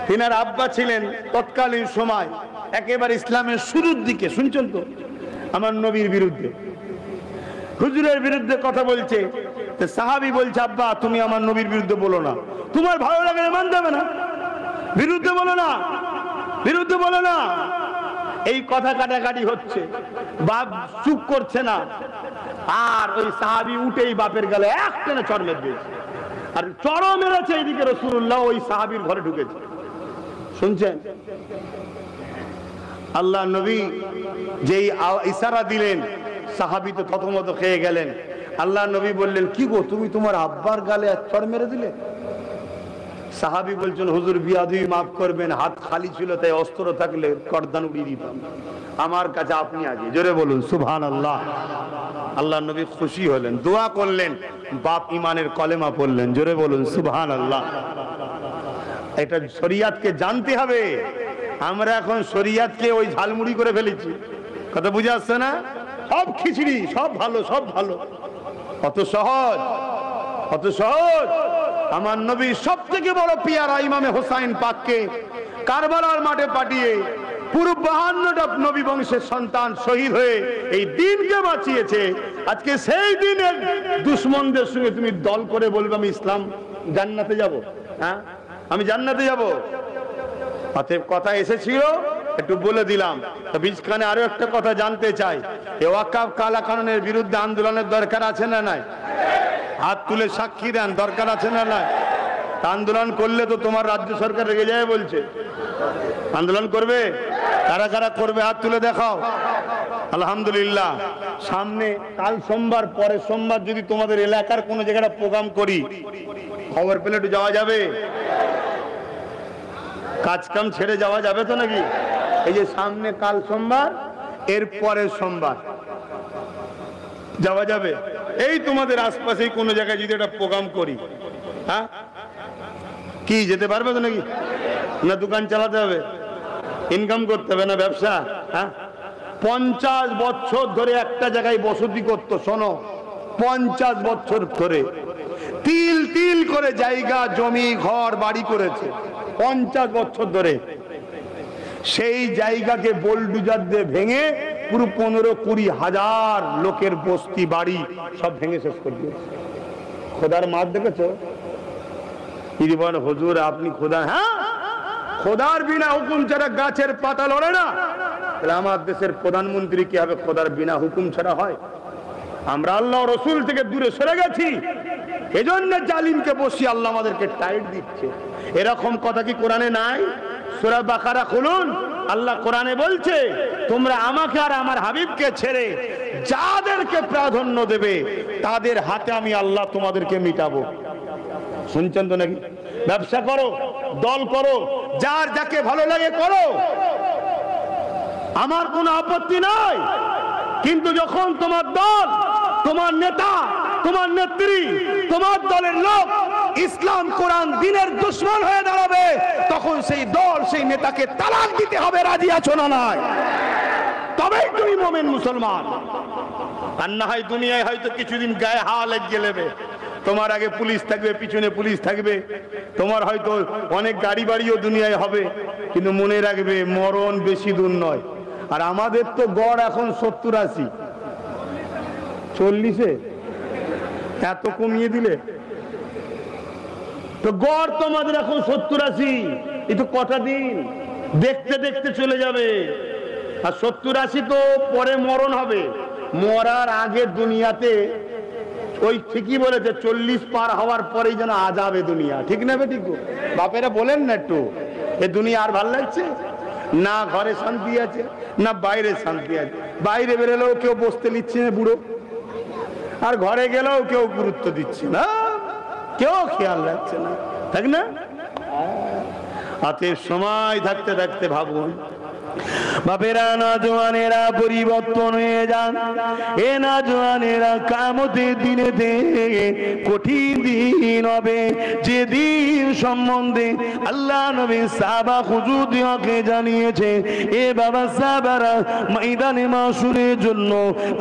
তিনার আব্বা ছিলেন তৎকালীন সময় একেবারে ইসলামের শুরুর দিকে, শুনছেন তো, আমার নবীর বিরুদ্ধে, হুজুরের বিরুদ্ধে কথা বলছে। সাহাবী বলছে, আব্বা তুমি আমার নবীর বিরুদ্ধে বলো না, তোমার ভালো লাগে মানতে হবে না, বিরুদ্ধে বলো না, বিরুদ্ধে বলো না। এই কথা কাটাকাটি হচ্ছে, বাপ চুপ করছে না। আর ওই সাহাবী উঠেই বাপের গালে একটানে চড় মেরে দিয়েছে। আর চড়ও মেরেছে, এইদিকে রাসূলুল্লাহ ওই সাহাবীর ঘরে ঢুকেছে। শুনছেন? আল্লাহ নবী যেই ইশারা দিলেন, সাহাবী তো থতমত খেয়ে গেলেন। আল্লাহ নবী বললেন, কি গো তুমি তোমার আব্বার গালে চড় মেরে দিলে? সাহাবী বলছেন, হুজুর বিয়াদবি মাফ করবেন, হাত খালি ছিল, তাই অস্ত্র থাকলে করদান উড়িয়ে দিতাম। আমার কাছে আপনি আগে। জোরে বলুন সুবহানাল্লাহ। আল্লাহ নবী খুশি হলেন, দোয়া করলেন, বাপ ঈমানের কলেমা পড়লেন। জোরে বলুন সুবহানাল্লাহ। এটা শরিয়াতকে জানতে হবে। আমরা এখন শরিয়াতকে ওই ঝালমুড়ি করে ফেলেছি। কথা বুঝে আসছে না? সব খিচড়ি, সব ভালো, সব ভালো। কত সহজ, কত সহজ। আমার নবী সব থেকে বড় পিয়ারা ইমামে হোসাইন পাককে কারবালার মাঠে পাঠিয়ে পুরো 52টা নবী বংশের সন্তান শহীদ হয়ে এই দিনকে বাঁচিয়েছে। আজকে সেই দিনের দুশমনদের সঙ্গে তুমি দল করে বলবে আমি ইসলাম, জান্নাতে যাব। হ্যাঁ, আমি জান্নাতে যাব। অতএব কথা এসেছিল, একটু বলে দিলাম। তো বীজখানে আরো একটা কথা জানতে চাই, এই ওয়াকফ কালা কানুনের বিরুদ্ধে আন্দোলনের দরকার আছে না নাই? হাত তুলে সাক্ষী দেন, দরকার আছে না নাই? আন্দোলন করলে তো তোমার রাজ্য সরকার রেগে যায় বলছে। আন্দোলন করবে? কারা কারা করবে হাত তুলে দেখাও। আলহামদুলিল্লাহ। সামনে কাল সোমবার, পরের সোমবার যদি তোমাদের এলাকার কোনো জায়গায় প্রোগ্রাম করি, খবর পেলে একটু যাওয়া যাবে? কাজ কাম ছেড়ে যাওয়া যাবে তো নাকি? এই যে সামনে কাল সোমবার, এর পরের সোমবার যাওয়া যাবে? এই তোমাদের আশপাশেই কোনো জায়গায় যদি একটা প্রোগ্রাম করি, হ্যাঁ, কি যেতে পারবে তো নাকি? না দোকান চালাতে হবে, ইনকাম করতে হবে, না ব্যবসা? হ্যাঁ, 50 বছর ধরে একটা জায়গায় বসতি করতো। শোনো, 50 বছর ধরে তিল তিল করে জায়গা, জমি, ঘর, বাড়ি করেছে 50 বছর ধরে। সেই জায়গাকে বোলডুজার দিয়ে ভেঙে পুরো 15-20 হাজার লোকের বস্তি, বাড়ি সব ভেঙে শেষ করে দিয়েছে। খোদার মার দেখেছো? যদি বলেন হুজুর আপনি খোদা, হ্যাঁ খোদার বিনা হুকুম ছাড়া গাছের পাতা লড়ে না, তাহলে আমার দেশের প্রধানমন্ত্রী কি হবে খোদার বিনা হুকুম ছাড়া হয়? আমরা আল্লাহ রসুল থেকে দূরে সরে গেছি, এজন্য জালিমকে বসিয়ে আল্লাহ আমাদেরকে টাইট দিচ্ছে। এরকম কথা কি কোরআনে নাই? সূরা বাকারা খুলুন, আল্লাহ কোরআনে বলছে তোমরা আমাকে আর আমার হাবিবকে ছেড়ে যাদেরকে প্রাধান্য দেবে তাদের হাতে আমি আল্লাহ তোমাদেরকে মিটাবো। শুনছেন তো নাকি? ব্যবসা করো, দল করো, যার যাকে ভালো লাগে করো, আমার কোনো আপত্তি নাই। কিন্তু যখন তোমার দল, তোমার নেতা, তোমার নেত্রী, তোমার দলের লোক ইসলাম কোরআন দিনের দুশমন হয়ে দাঁড়াবে, তখন সেই দল সেই নেতাকে তালাক দিতে হবে। রাজি আছো না নাই? তবেই তুমি মুমিন মুসলমান। আর না হয় দুনিয়ায় হয়তো কিছুদিন গায়ে হাওয়া লেগে নেবে, তোমার আগে পুলিশ থাকবে, পিছনে পুলিশ থাকবে, তোমার হয়তো অনেক গাড়ি বাড়িও দুনিয়ায় হবে, কিন্তু মনে রাখবে মরণ বেশি দূর নয়। আর আমাদের তো গড় এখন 70-80, 40-এ এত কমিয়ে দিলে তো গড় তোমাদের এখন 70-80, এই তো কটা দিন দেখতে দেখতে চলে যাবে। আর 70-80 তো পরে মরণ হবে, মরার আগে দুনিয়াতে ওই ঠিকই বলেছে 40 পার হওয়ার পরেই যেন আজাবে দুনিয়া, ঠিক না ঠিক? বাপেরা বলেন না একটু, এ দুনিয়া আর ভাল লাগছে না, ঘরে শান্তি আছে না বাইরে শান্তি আছে। বাইরে বেরোলেও কেউ বসতে নিচ্ছে না বুড়ো, আর ঘরে গেলেও কেউ গুরুত্ব দিচ্ছে না, কেউ খেয়াল রাখছে না, তাই না? হাতে সময় থাকতে থাকতে ভাবুন, বাপেরা নওজওয়ানেরা পরিবর্তন হয়ে যান। এ নওজওয়ানেরা কিয়ামতের দিনেতে কঠিন দিন হবে, যে দিন সম্বন্ধে আল্লাহ নবী সাহাবা হুজুরদেরকে জানিয়েছে। এ বাবা সাহাবারা ময়দানে মাশরের জন্য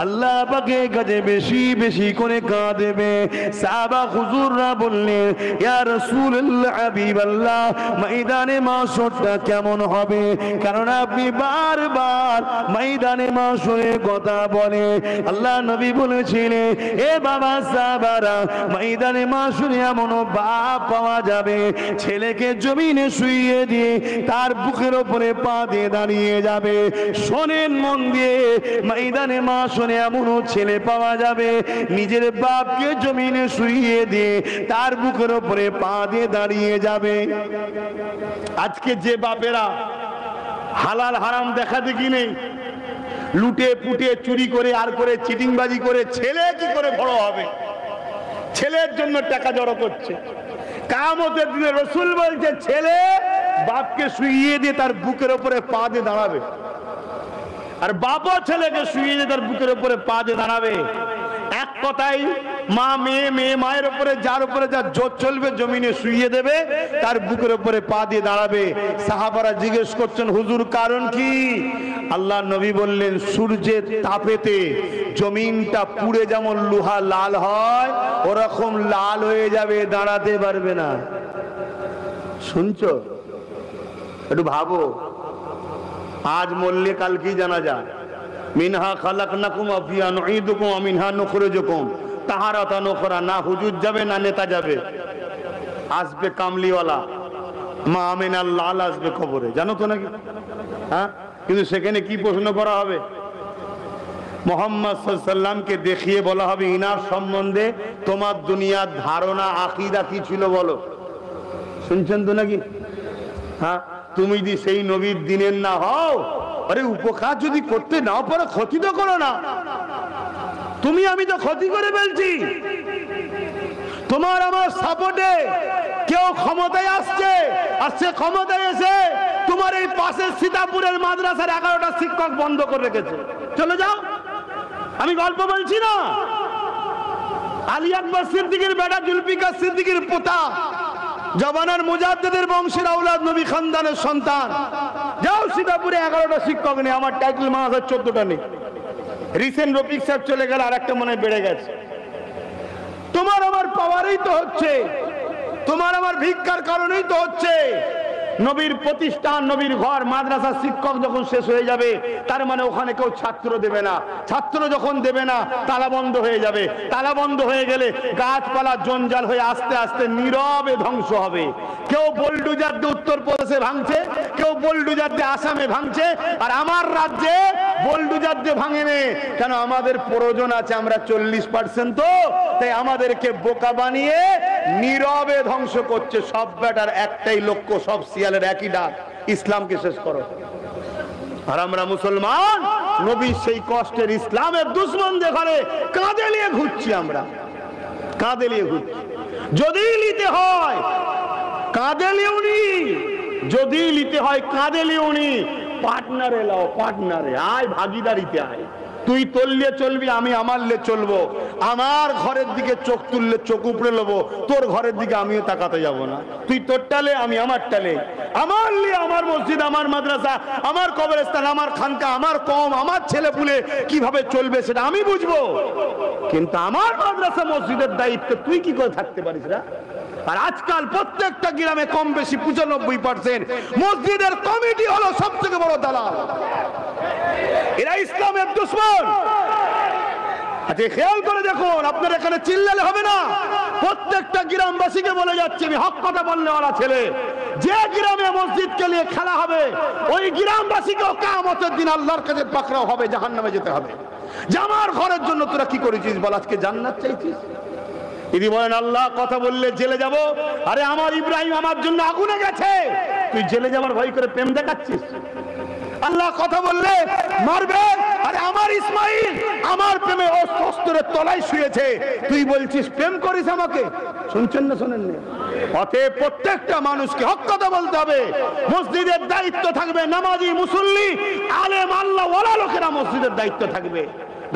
আল্লাহ পাকের কাছে বেশি বেশি করে কাঁদবে। সাহাবা হুজুররা বললেন, ইয়া রাসূলুল্লাহ হাবিবাল্লাহ, ময়দানে মাশরটা কেমন হবে? কারণ আপনি বারবার ময়দানে মাশরের কথা বলে। আল্লাহ নবী বলেছিলেন, এ বাবা সাহাবারা, ময়দানে মাশরে এমন বাপ পাওয়া যাবে, ছেলেকে জমিনে শুইয়ে দিয়ে তার বুকের উপরে পা দিয়ে দাঁড়িয়ে যাবে। শোনেন মন দিয়ে, ময়দানে মাশরে এমন ছেলে পাওয়া যাবে, নিজের বাপকে জমিনে শুইয়ে দিয়ে তার বুকের উপরে পা দিয়ে দাঁড়িয়ে যাবে। আজকে যে বাপেরা হালাল হারাম দেখা দেখি নেই, লুটে পুটে চুরি করে আর করে চিটিংবাজি করে ছেলে কি করে বড় হবে, ছেলের জন্য টাকা জড়ো করছে। কিয়ামতের দিনে রাসূল বলছে ছেলে বাপকে শুইয়ে দিয়ে তার বুকের উপরে পা দিয়ে দাঁড়াবে, আর বাবা ছেলেকে শুইয়ে দিয়ে তার বুকের উপরে পা দিয়ে দাঁড়াবে। এক কথাই মা মেয়ে, মেয়ে মায়ের উপরে যার উপরে যা জোর চলবে জমিনে শুইয়ে দেবে, তার বুকের উপরে পা দিয়ে দাঁড়াবে। সাহাবারা জিজ্ঞেস করছেন, হুজুর কারণ কি? আল্লাহ নবী বললেন, সূর্যের তাপেতে জমিনটা পুড়ে যেমন লোহা লাল হয় ওরকম লাল হয়ে যাবে, দাঁড়াতে পারবে না। শুনছো? একটু ভাবো, আজ মরলে কাল কি জানা যায়? মিনহা খালাকনাকুম ওয়া ফিহা নুঈদুকুম ওয়া মিনহা নুখরিজুকুম তাহারাতান উখরা। না হুজুর যাবে না নেতা যাবে, আসবে কামলিওয়ালা মা আমিনার লাল আসবে খবরে, জানো তো নাকি? হ্যাঁ, কিন্তু সেখানে কি প্রশ্ন করা হবে? মুহাম্মদ সাল্লাল্লাহু আলাইহি সাল্লামকে দেখিয়ে বলা হবে, ইনার সম্বন্ধে তোমার দুনিয়ার ধারণা আকীদা কি ছিল বলো। শুনছেন তো নাকি? হ্যাঁ, তুমি যদি সেই নবীর দিনের না হও, আরে উপকার যদি করতে নাও পারো ক্ষতি তো করো না। তুমি আমি তো ক্ষতি করে ফেলছি। তোমার আমার সাপোর্টে কেউ ক্ষমতায় আসছে, আর সে ক্ষমতায় এসে তোমার এই পাশের সীতাপুরের মাদ্রাসার 11টা শিক্ষক বন্ধ করে রেখেছে। চলে যাও, আমি গল্প বলছি না। আলী আকবর সিদ্দিকীর বেটা জুলফিকার সিদ্দিকীর পোতা, জবানার মুজাদ্দিদের বংশের আওলাদ, নবী খানদানের সন্তান। যাও, সীতাপুরে 11টা শিক্ষক নেই, আমার টাইটেল মাদ্রাসার 14টা নেই। রিসেন্ট রফিক সাহেব চলে গেল, আর একটা মনে বেড়ে গেছে। তোমার আমার পাওয়ারেই তো হচ্ছে, তোমার আমার ভিক্ষার কারণেই তো হচ্ছে। নবীর প্রতিষ্ঠান, নবীর ঘর, মাদ্রাসার শিক্ষক যখন শেষ হয়ে যাবে, তার মানে ওখানে কেউ ছাত্র দেবে না। ছাত্র যখন দেবে না, তালা বন্ধ হয়ে যাবে। তালা বন্ধ হয়ে গেলে গাছপালা জঞ্জাল হয়ে আস্তে আস্তে নীরবে ধ্বংস হবে। কেউ বোলডুজার দিয়ে উত্তরপ্রদেশে ভাঙছে, কেউ বোলডুজার দিয়ে আসামে ভাঙছে, আর আমার রাজ্যে বোলডুজার দিয়ে ভাঙেনি। কেন? আমাদের প্রয়োজন আছে, আমরা 40%, তো তাই আমাদেরকে বোকা বানিয়ে নীরবে ধ্বংস করছে। সব ব্যাটার একটাই লক্ষ্য, সব শিয়ালের একই ডাক, ইসলামকে শেষ করো। আর আমরা মুসলমান নবীর সেই কষ্টের ইসলামের দুশ্মনদের ঘরে কাঁধে নিয়ে ঘুরছি। আমরা কাঁধে নিয়ে ঘুরছি। যদি নিতে হয় কাঁধে লিওনি, যদি নিতে হয় কাঁধে লিওনি, পার্টনারে লাও, পার্টনারে আয়, ভাগিদারিতে আয়। তুই তললে চলবি, আমি আমার লে চলবো। আমার ঘরের দিকে চোখ তুললে চোখ উপড়ে নেবো, তোর ঘরের দিকে আমিও তাকাতে যাব না। তুই তোর টালে, আমি আমার টালে। আমার লি আমার মসজিদ, আমার মাদ্রাসা, আমার কবরস্থান, আমার খানকা, আমার কম, আমার ছেলে পুলে কিভাবে চলবে সেটা আমি বুঝবো। কিন্তু আমার মাদ্রাসা মসজিদের দায়িত্ব তুই কি করে থাকতে পারিস না? আর আজকাল প্রত্যেকটা গ্রামে কম বেশি 95% মসজিদের কমিটি হলো সবথেকে বড় দালাল। এরা ইসলামের দুশমন। আচ্ছা, খেয়াল করে দেখুন, আপনার এখানে চিল্লালে হবে না। প্রত্যেকটা গ্রামবাসীকে বলে যাচ্ছে, আমি হক কথা বললে ওরা ছেলে, যে গ্রামে মসজিদকে নিয়ে খেলা হবে, ওই গ্রামবাসীকেও কিয়ামতের দিন আল্লাহর কাছে পাকড়াও হবে, জাহান্নামে যেতে হবে। যে আমার ঘরের জন্য তোরা কি করেছিস বল? আজকে জান্নাত চাইছিস? তিনি বলেন, আল্লাহ কথা বললে জেলে যাব। আরে আমার ইব্রাহিম আমার জন্য আগুনে গেছে, তুই জেলে যাবার ভয় করে প্রেম দেখাচ্ছিস? আল্লাহ কথা বললে মারবে, আরে আমার ইসমাইল আমার প্রেমে অস্ত্রের তলায় শুয়েছে, তুই বলছিস প্রেম করিস আমাকে? শুনছেন না শোনেন না? অতএব প্রত্যেকটা মানুষকে হক কথা বলতে হবে। মসজিদের দায়িত্ব থাকবে নামাজি, মুসল্লি, আলেম, আল্লাহ ওয়ালা লোকেরা মসজিদের দায়িত্ব থাকবে।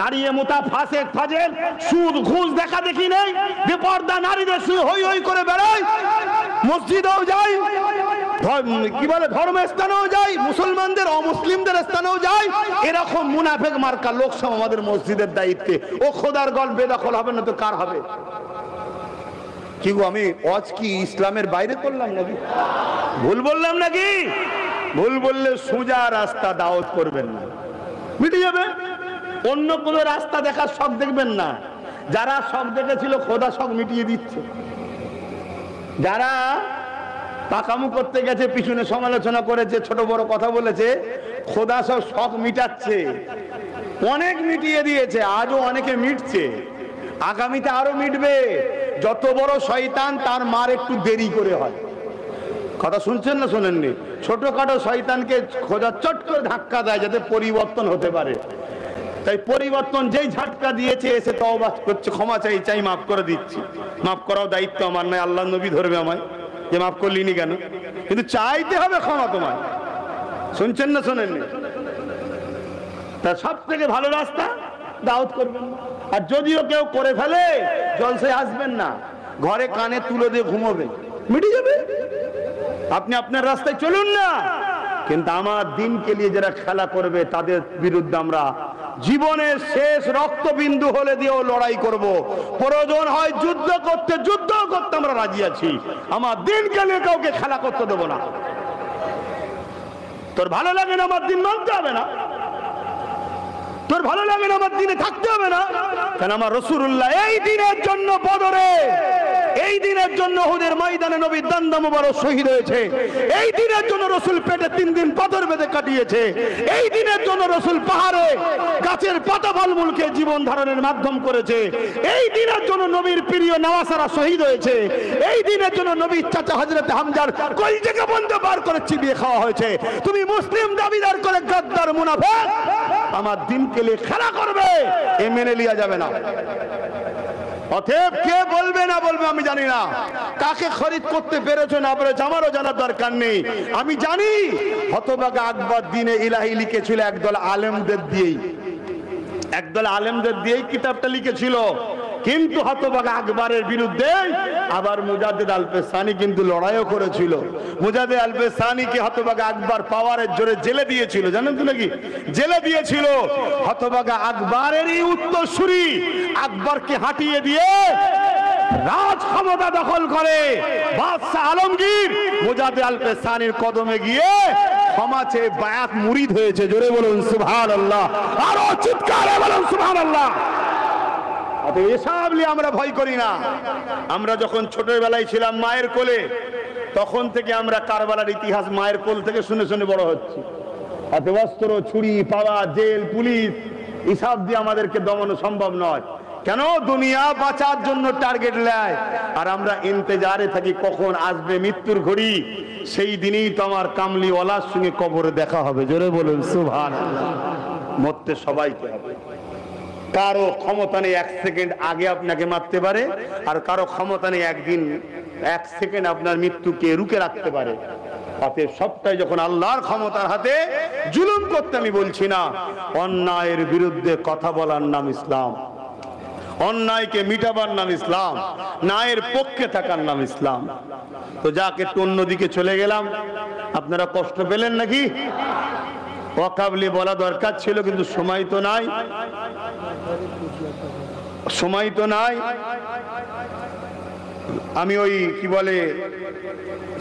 দাঁড়িয়ে মোতা ফাসেক ফাজেল সুদ ঘুষ দেখা দেখি নেই, বেপর্দা নারীদের শুয়ে হই হই করে বেড়ায়, মসজিদেও যাই, কি বলে ধর্মস্থানেও যাই, মুসলমানদের অমুসলিমদের স্থানেও যাই। এরকম মুনাফেক মার্কা লোক সব আমাদের মসজিদের দায়িত্বে। ও খোদার গল বেদখল হবে না তো কার হবে? কি গো, আমি ওয়াজ কি ইসলামের বাইরে করলাম নাকি? ভুল বললাম নাকি? ভুল বললে সোজা রাস্তা দাওয়াত করবেন না, মিটে যাবে। অন্য কোন রাস্তা দেখার শখ দেখবেন না। যারা শখ দেখেছিল খোদা শখ মিটিয়ে দিচ্ছে। যারা পাকামু করতে গেছে, পিছনে সমালোচনা করেছে, ছোট বড় কথা বলেছে, খোদা সব শখ মিটাচ্ছে। অনেক মিটিয়ে দিয়েছে, আজও অনেকে মিটছে, আগামীতে আরো মিটবে। যত বড় শয়তান তার মার একটু দেরি করে হয়। কথা শুনছেন না শোনেননি? ছোটখাটো শয়তানকে খোদা চট করে ধাক্কা দেয় যাতে পরিবর্তন হতে পারে। তাই পরিবর্তন যেই ঝাটকা দিয়েছে, এসে তওবা করছে, ক্ষমা চাই, মাফ করে দিচ্ছি। মাফ করাও দায়িত্ব আমার নয়, আল্লাহ নবী ধরবে আমায় যে মাফ করলিনি কেন, কিন্তু চাইতে হবে ক্ষমা তোমায়। শুনছেন না শোনেননি? তা সব থেকে ভালো রাস্তা দাওয়াত করবেন। আর যদিও কেউ করে ফেলে, জলসায় আসবেন না, ঘরে কানে তুলে দিয়ে ঘুমোবেন, মিটে যাবে। আপনি আপনার রাস্তায় চলুন না। কিন্তু আমার দিনকে নিয়ে যারা খেলা করবে, তাদের বিরুদ্ধে আমরা জীবনের শেষ রক্তবিন্দু হলে দিয়েও লড়াই করব। প্রয়োজন হয় যুদ্ধ করতে আমরা রাজি আছি। আমার দিনকে নিয়ে কাউকে খেলা করতে দেবো না। তোর ভালো লাগে না আমার দিন মানতে হবে না, তোর ভালো লাগে না আমার দিনে থাকতে হবে না। কেন আমার রাসূলুল্লাহ এই দিনের জন্য বদরে, এই দিনের জন্য উহুদের ময়দানে নবীর দান্দা মুবারক শহীদ হয়েছে। এই দিনের জন্য রাসূল পেটে 3 দিন পাথর বেঁধে কাটিয়েছে। এই দিনের জন্য রাসূল পাহাড়ে গাছের পাতা ফলমূলকে জীবন ধারণের মাধ্যম করেছে। এই দিনের জন্য নবীর প্রিয় নওয়াসারা শহীদ হয়েছে। এই দিনের জন্য নবীর চাচা হযরত হামজার কলিজাকে বন্ধ বার করে চিবিয়ে খাওয়া হয়েছে। তুমি মুসলিম দাবিদার করে গাদ্দার মুনাফিক আমার দিনকে নিয়ে খেলা করবে, এ মেনে লিয়া যাবে না। অতএব কে বলবে না বলবে আমি জানি না, কাকে খরিদ করতে পেরেছো না পেরেছো আমারও জানার দরকার নেই। আমি জানি হতভাগা আকবর দিনে ইলাহি লিখেছিল একদল আলেমদের দিয়েই কিতাবটা লিখেছিল। কিন্তু হতভাগা আকবরের বিরুদ্ধে আবার মুজাদ্দিদ আল-পেসানি কিন্তু লড়াইও করেছিল। মুজাদ্দিদ আল-পেসানিকে হতভাগা আকবর পাওয়ারের জোরে জেলে দিয়েছিল, জানেন তো নাকি? জেলে দিয়েছিল। হতভাগা আকবরেরই উত্তরসূরি আকবরকে হাঁটিয়ে দিয়ে রাজ ক্ষমতা দখল করে বাদশাহ আলমগীর মুজাদ্দিদ আল পেসানির কদমে গিয়ে ক্ষমা চেয়ে বায়াত মুরিদ হয়েছে। জোরে বলুন সুবহানাল্লাহ, আরো চিৎকারে বলুন সুবহানাল্লাহ। এসব নিয়ে আমরা ভয় করি না। আমরা যখন ছোটবেলায় ছিলাম মায়ের কোলে, তখন থেকে আমরা কারবালার ইতিহাস মায়ের কোল থেকে শুনে শুনে বড় হচ্ছি। হাতে অস্ত্র, ছুরি, পাওয়া, জেল, পুলিশ, হিসাব দিয়ে আমাদেরকে দমানো সম্ভব নয়। কেন? দুনিয়া বাঁচার জন্য টার্গেট নেয়, আর আমরা ইন্তজারে থাকি কখন আসবে মৃত্যুর ঘড়ি। সেই দিনেই তো আমার কামলিওয়ালার সঙ্গে কবরে দেখা হবে। জোরে বলুন সুবহানাল্লাহ। মরতে সবাইকে হবে। কারো ক্ষমতা নেই 1 সেকেন্ড আগে আপনাকে মারতে পারে, আর কারো ক্ষমতা নেই একদিন 1 সেকেন্ড আপনার মৃত্যুকে রুখে রাখতে পারে। তাতে সবটাই যখন আল্লাহর ক্ষমতার হাতে। জুলুম করতে আমি বলছি না, অন্যায়ের বিরুদ্ধে কথা বলার নাম ইসলাম, অন্যায়কে মিটাবার নাম ইসলাম, ন্যায়ের পক্ষে থাকার নাম ইসলাম। তো যাক, একটু অন্যদিকে চলে গেলাম। আপনারা কষ্ট পেলেন নাকি? ওয়াকাবলি বলা দরকার ছিল, কিন্তু সময় তো নাই, সময় তো নাই। আমি ওই কি বলে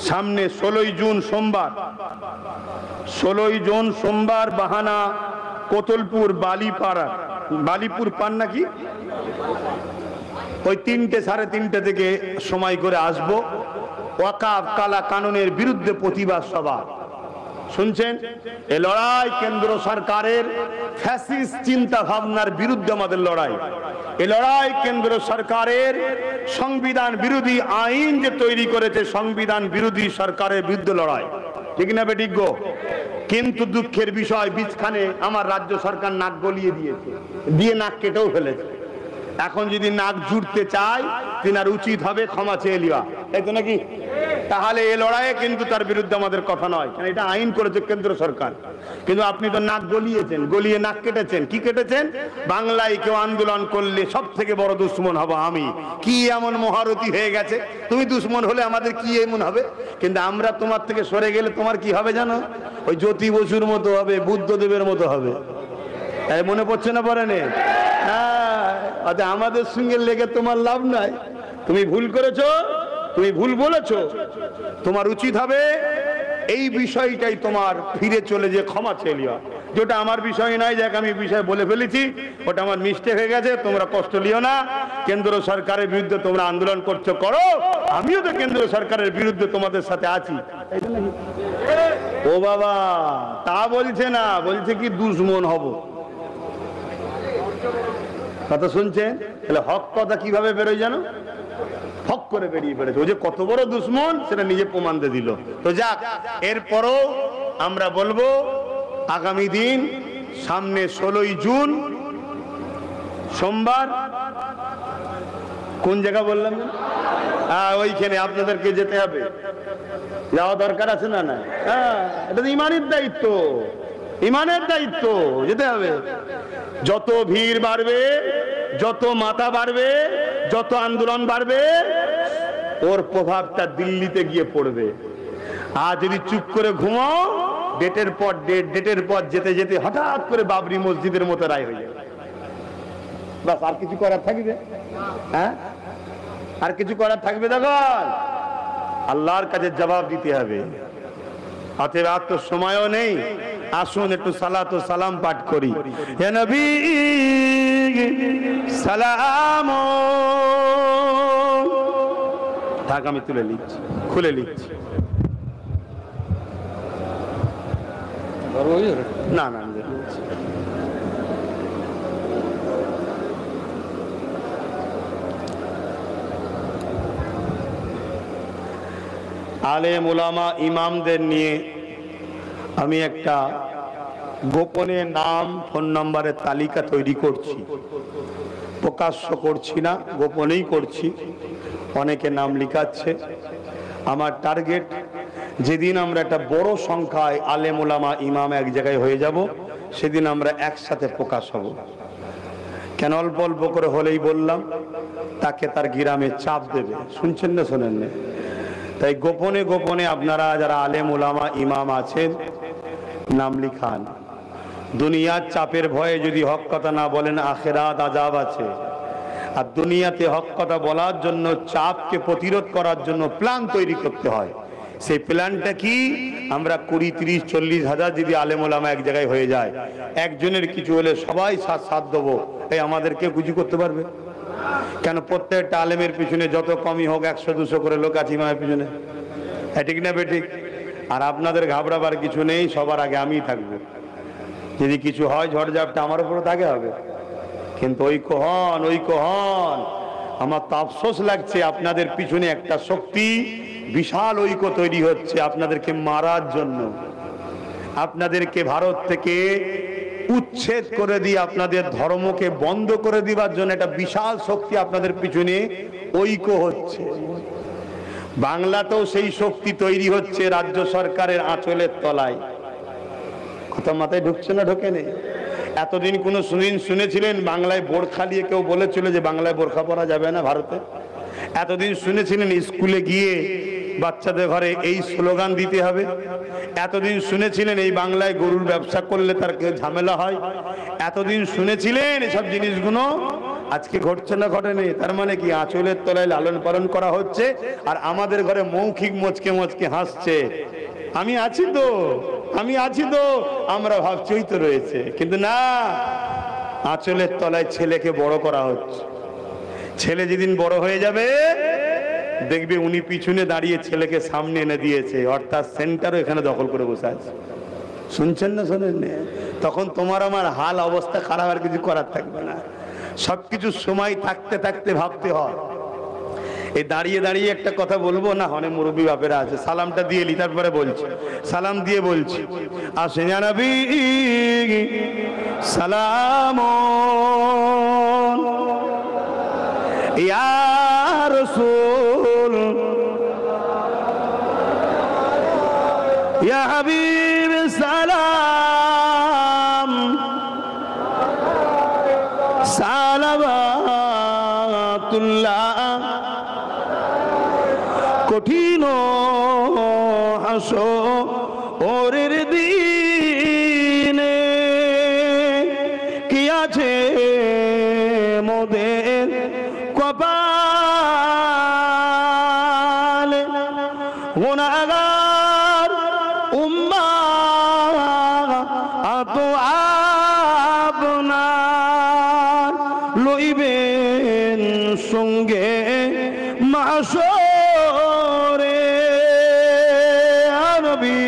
সামনে 16ই জুন সোমবার, 16ই জুন সোমবার বাহানা কোতলপুর বালিপাড়া, বালিপুর পান নাকি, ওই 3টে সাড়ে 3টে থেকে সময় করে আসবো। ওয়াকাফ কালা কানুনের বিরুদ্ধে প্রতিবাদ সভা। শুনছেন? এ লড়াই কেন্দ্র সরকারের ফ্যাসিস্ট চিন্তা ভাবনার বিরুদ্ধে আমাদের লড়াই। এ লড়াই কেন্দ্র সরকারের সংবিধান বিরোধী আইন যে তৈরি করেছে, সংবিধান বিরোধী সরকারের বিরুদ্ধে লড়াই। ঠিক না বেঠিক গো? কিন্তু দুঃখের বিষয়, বীজখানে আমার রাজ্য সরকার নাক গলিয়ে দিয়েছে, দিয়ে নাক কেটেও ফেলেছে। এখন যদি নাক জুড়তে চায়, তিনার উচিত হবে ক্ষমা চেয়ে লিয়া, তাই তো নাকি? তাহলে এই লড়াইয়ে কিন্তু তার বিরুদ্ধে আমাদের কথা নয়, কারণ এটা আইন করেছে কেন্দ্র সরকার। কিন্তু আপনি তো নাক গলিয়েছেন, গলিয়ে নাক কেটেছেন। কি কেটেছেন? বাংলায় কেউ আন্দোলন করলে সব থেকে বড় দুশ্মন হব আমি। কি এমন মহারথী হয়ে গেছে? তুমি দুশ্মন হলে আমাদের কি এমন হবে? কিন্তু আমরা তোমার থেকে সরে গেলে তোমার কি হবে জানো? ওই জ্যোতি বসুর মতো হবে, বুদ্ধদেবের মতো হবে। তাই মনে পড়ছে না? পরে নে, আমাদের সঙ্গে লেগে তোমার লাভ নাই। তুমি ভুল করেছো, তুমি ভুল বলেছো, তোমার উচিত হবে এই বিষয়টাই তোমার ফিরে চলে যে ক্ষমা চেয়ে লিও। যেটা আমার বিষয় নয়, যাক আমি বিষয় বলে ফেলেছি, ওটা আমার মিস্টেক হয়ে গেছে, তোমরা কষ্ট লিও না। কেন্দ্র সরকারের বিরুদ্ধে তোমরা আন্দোলন করছো, করো, আমিও তো কেন্দ্র সরকারের বিরুদ্ধে তোমাদের সাথে আছি। ও বাবা, তা বলছে না, বলছে কি দুশ্মন হব। কথা শুনছেন? তাহলে হক কথা কিভাবে বেরোয় জানো? হক করে বেরিয়ে পড়েছে। ও যে কত বড় দুশ্মন সেটা নিজে প্রমাণ দিয়ে দিল। তো যাক, এরপরও আমরা বলবো আগামী দিন সামনে 16ই জুন সোমবার, কোন জায়গা বললাম? ওইখানে আপনাদেরকে যেতে হবে, যাওয়া দরকার আছে না? না, এটা তো ইমানের দায়িত্ব, ইমানের দায়িত্ব, যেতে হবে। যত ভিড় বাড়বে, যত মাথা বাড়বে, যত আন্দোলন বাড়বে, ওর প্রভাবটা দিল্লিতে গিয়ে পড়বে। আর যদি চুপ করে ঘুমাও, ডেটের পর ডেট, ডেটের পর যেতে যেতে হঠাৎ করে বাবরি মসজিদের মতো রায় হয়ে যাবে। বাস, আর কিছু করার থাকবে? হ্যাঁ, আর কিছু করার থাকবে? দেখো, আল্লাহর কাছে জবাব দিতে হবে। হাতে রাত তো সময়ও নেই, আসুন একটু সালাত ও সালাম পাঠ করি। হে নবী সালাম, থাক আমি তুলে লিখছি, খুলে লিখছি। না না, আলেম ওলামা ইমামদের নিয়ে আমি একটা গোপনে নাম, ফোন নম্বরের তালিকা তৈরি করছি। প্রকাশ্য করছি না, গোপনেই করছি। অনেকে নাম লিখাচ্ছে। আমার টার্গেট, যেদিন আমরা একটা বড় সংখ্যায় আলেম ওলামা ইমাম এক জায়গায় হয়ে যাব, সেদিন আমরা একসাথে প্রকাশ হব। কেন অল্প অল্প করে হলেই বললাম, তাকে তার গ্রামে চাপ দেবে। শুনছেন না, শোনেন না? তাই গোপনে গোপনে আপনারা যারা আলেম ওলামা ইমাম আছেন, নাম লিখান। দুনিয়ার চাপের ভয়ে যদি হক কথা না বলেন, আখেরাত আযাব আছে। আর দুনিয়াতে হক কথা বলার জন্য, চাপকে প্রতিরোধ করার জন্য প্ল্যান তৈরি করতে হয়। সেই প্ল্যানটা কি? আমরা 20, 30, 40 হাজার যদি আলেম ওলামা এক জায়গায় হয়ে যায়, একজনের কিছু হলে সবাই সাথ দেবো, এই আমাদেরকে কিছু করতে পারবে কেন? প্রত্যেকটা আলেমের পিছনে যত কমই হোক 100-200 করে লোক আছে ইমামের পিছনে, ঠিক না বেঠিক? আর আপনাদের ঘাবড়াবার কিছু নেই, সবার আগে আমিই থাকবো। যদি কিছু হয় ঝড়ঝাপটা আমার উপরে থাকে হবে, কিন্তু ঐক্য হন। আমার তো আফসোস লাগছে, আপনাদের পিছনে একটা শক্তি, বিশাল ঐক্য তৈরি হচ্ছে আপনাদেরকে মারার জন্য, আপনাদেরকে ভারত থেকে উচ্ছেদ করে দিয়ে আপনাদের ধর্মকে বন্ধ করে দিবার জন্য একটা বিশাল শক্তি আপনাদের পিছনে ঐক্য হচ্ছে। বাংলাতেও সেই শক্তি তৈরি হচ্ছে রাজ্য সরকারের আঁচলের তলায়। কথা মাথায় ঢুকছে না? ঢোকে নেই? এতদিন কোনো শুনেছিলেন বাংলায় বোরখা নিয়ে কেউ বলেছিল যে বাংলায় বোরখা পরা যাবে না ভারতে? এতদিন শুনেছিলেন স্কুলে গিয়ে বাচ্চাদের ঘরে এই স্লোগান দিতে হবে? এতদিন শুনেছিলেন এই বাংলায় গরুর ব্যবসা করলে তার ঝামেলা হয়? এতদিন শুনেছিলেন এসব জিনিসগুলো? আজকে ঘটছে না? ঘটেনি? তার মানে কি আঁচলের তলায় লালন পালন করা হচ্ছে, আর আমাদের ঘরে মৌখিক মচকে হাসছে, আমি আছি তো, আমরা ভাবছি ওই তো রয়েছে, কিন্তু না, আঁচলের তলায় ছেলেকে বড় করা হচ্ছে। ছেলে যেদিন বড় হয়ে যাবে দেখবে উনি পিছনে দাঁড়িয়ে ছেলেকে সামনে এনে দিয়েছে, অর্থাৎ সেন্টারও এখানে দখল করে বসে আছে। শুনছেন না? শোনেন? তখন তোমার আমার হাল অবস্থা খারাপ, আর কিছু করার থাকবে না। সবকিছু সময় থাকতে থাকতে ভাবতে হয়। এই দাঁড়িয়ে একটা কথা বলবো না, অনেক মুরব্বী বাপেরা আছে, সালামটা দিয়ে নি, তারপরে বলছি, সালাম দিয়ে বলছি। আসেন ইয়া নবী সালাম, ইয়া রাসূল, ইয়া হাবিব সালাম, সালাওয়াতুল্লাহ। কঠিন হাসরের দিনে কি আছে মোদের কপালে, গুনাহগার উম্মাত আপনার লইবেন সঙ্গে মাশরে। নবী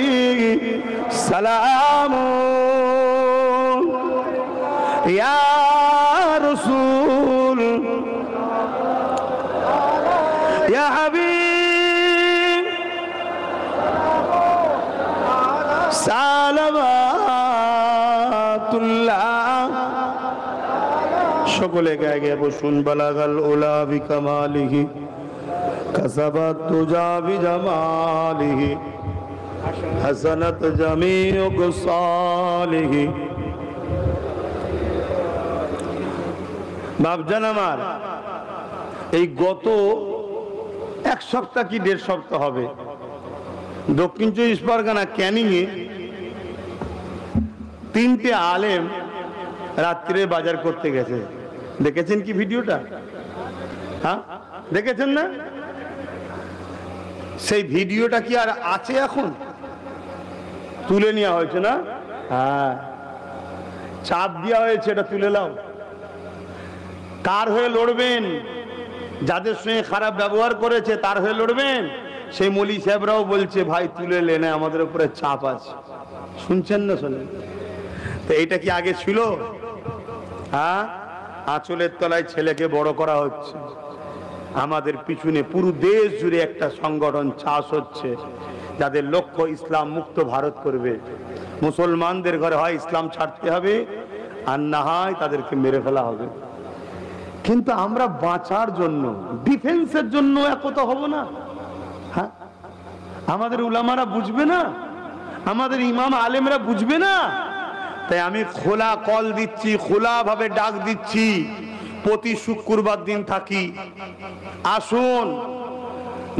সালাম, ইয়া রাসূল, ইয়া হাবিব সালাওয়াতুল্লাহ। সকলে গায়ে বসুন। বালাগাল উলা বিকামালিহি, কাসাবাত তুজা বিজামালিহি, হাসানাত জামিউ কুসালিহি। বাপজান আমার, এই গত এক সপ্তাহ কি 1.5 সপ্তাহ হবে দক্ষিণ 24 পরগনা ক্যানিং এ 3টে আলেম রাত্রে বাজার করতে গেছে। দেখেছেন কি ভিডিওটা? হ্যাঁ, দেখেছেন না? সেই ভিডিওটা কি আর আছে? এখন তুলে নেওয়া হয়েছে না? হ্যাঁ, চাপ দেওয়া হয়েছে, এটা তুলে নাও। কার হয়ে লড়বেন? যাদের সঙ্গে খারাপ ব্যবহার করেছে তার হয়ে লড়বেন। সেই মৌলী সাহেবরাও বলছে ভাই তুলে লেনে, আমাদের উপরে চাপ আছে। শুনছেন না? শোনেন তো, এইটা কি আগে ছিল? হ্যাঁ, আঁচলের তলায় ছেলেকে বড় করা হচ্ছে। আমাদের পিছনে পুরো দেশ জুড়ে একটা সংগঠন চাষ হচ্ছে, যাদের লক্ষ্য ইসলাম মুক্ত ভারত করবে। মুসলমানদের ঘরে হয় ইসলাম ছাড়তে হবে, আর না হয় তাদেরকে মেরে ফেলা হবে। কিন্তু আমরা বাঁচার জন্য, ডিফেন্সের জন্য একতা হব না? হ্যাঁ, আমাদের উলামারা বুঝবে না? আমাদের ইমাম আলেমরা বুঝবে না? তাই আমি খোলা কল দিচ্ছি, খোলা ভাবে ডাক দিচ্ছি, প্রতি শুক্রবার দিন থাকি। আসুন,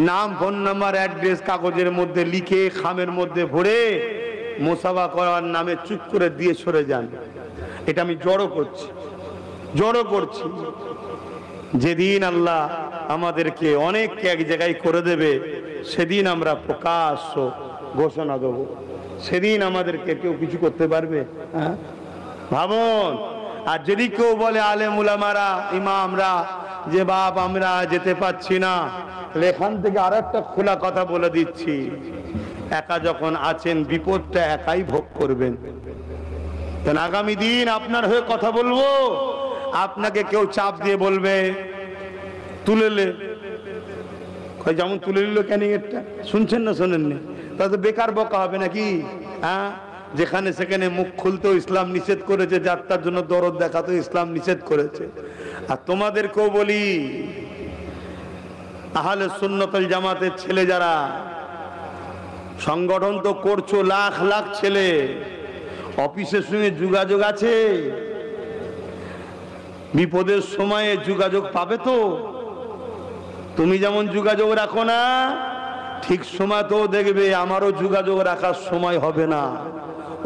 নাম, ফোন নাম্বার, অ্যাড্রেস কাগজের মধ্যে লিখে খামের মধ্যে ভরে মুসাফা করার নামে চুপ করে দিয়ে সরে যান। এটা আমি জড়ো করছি। যেদিন আল্লাহ আমাদেরকে অনেক এক জায়গায় করে দেবে, সেদিন আমরা প্রকাশ্য ঘোষণা দেব। সেদিন আমাদেরকে কেউ কিছু করতে পারবে? হ্যাঁ, ভাবুন। আর যদি কেউ বলে আলেম উলামারা, ইমামরা, যে বাপ আমরা যেতে পারছি না, তাহলে এখান থেকে আর একটা খোলা কথা বলে দিচ্ছি, একা যখন আছেন বিপদটা একাই ভোগ করবেন। কারণ আগামী দিন আপনার হয়ে কথা বলবো, আপনাকে কেউ চাপ দিয়ে বলবে তুলেলে, যেমন তুলে নিল ক্যানিংয়েরটা, শুনছেন না শোনেননি? তাহলে বেকার বকা হবে নাকি? হ্যাঁ, যেখানে সেখানে মুখ খুলতেও ইসলাম নিষেধ করেছে, যাত্রার জন্য দরদ দেখাতেও ইসলাম নিষেধ করেছে। আর তোমাদেরকেও বলি, আহলে সুন্নাত ওয়াল জামাতের ছেলে যারা সংগঠন তো করছো, লাখ লাখ ছেলে, অফিসের সঙ্গে যোগাযোগ আছে, বিপদের সময়ে যোগাযোগ পাবে তো। তুমি যেমন যোগাযোগ রাখো না, ঠিক সময় তো দেখবে আমারও যোগাযোগ রাখার সময় হবে না।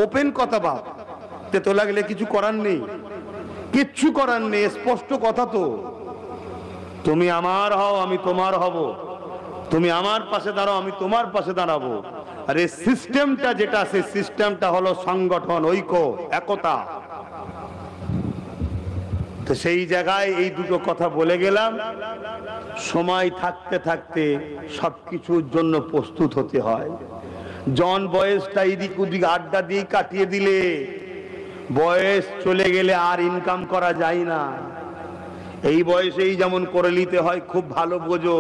ওপেন কথা বাপ, তেতো লাগলে কিছু করার নেই, কিচ্ছু করার নেই, স্পষ্ট কথা তো। তুমি আমার হও, আমি তোমার হব, তুমি আমার পাশে দাঁড়াও, আমি তোমার পাশে দাঁড়াবো। আর এই সিস্টেমটা যেটা, সেই সিস্টেমটা হলো সংগঠন, ঐক্য, একতা। তো সেই জায়গায় এই দুটো কথা বলে গেলাম। সময় থাকতে থাকতে সবকিছুর জন্য প্রস্তুত হতে হয়। জন বয়সটা এদিক ওদিক আড্ডা দিয়ে কাটিয়ে দিলে, বয়স চলে গেলে আর ইনকাম করা যায় না। এই বয়সেই যেমন করে নিতে হয়, খুব ভালো বোঝো,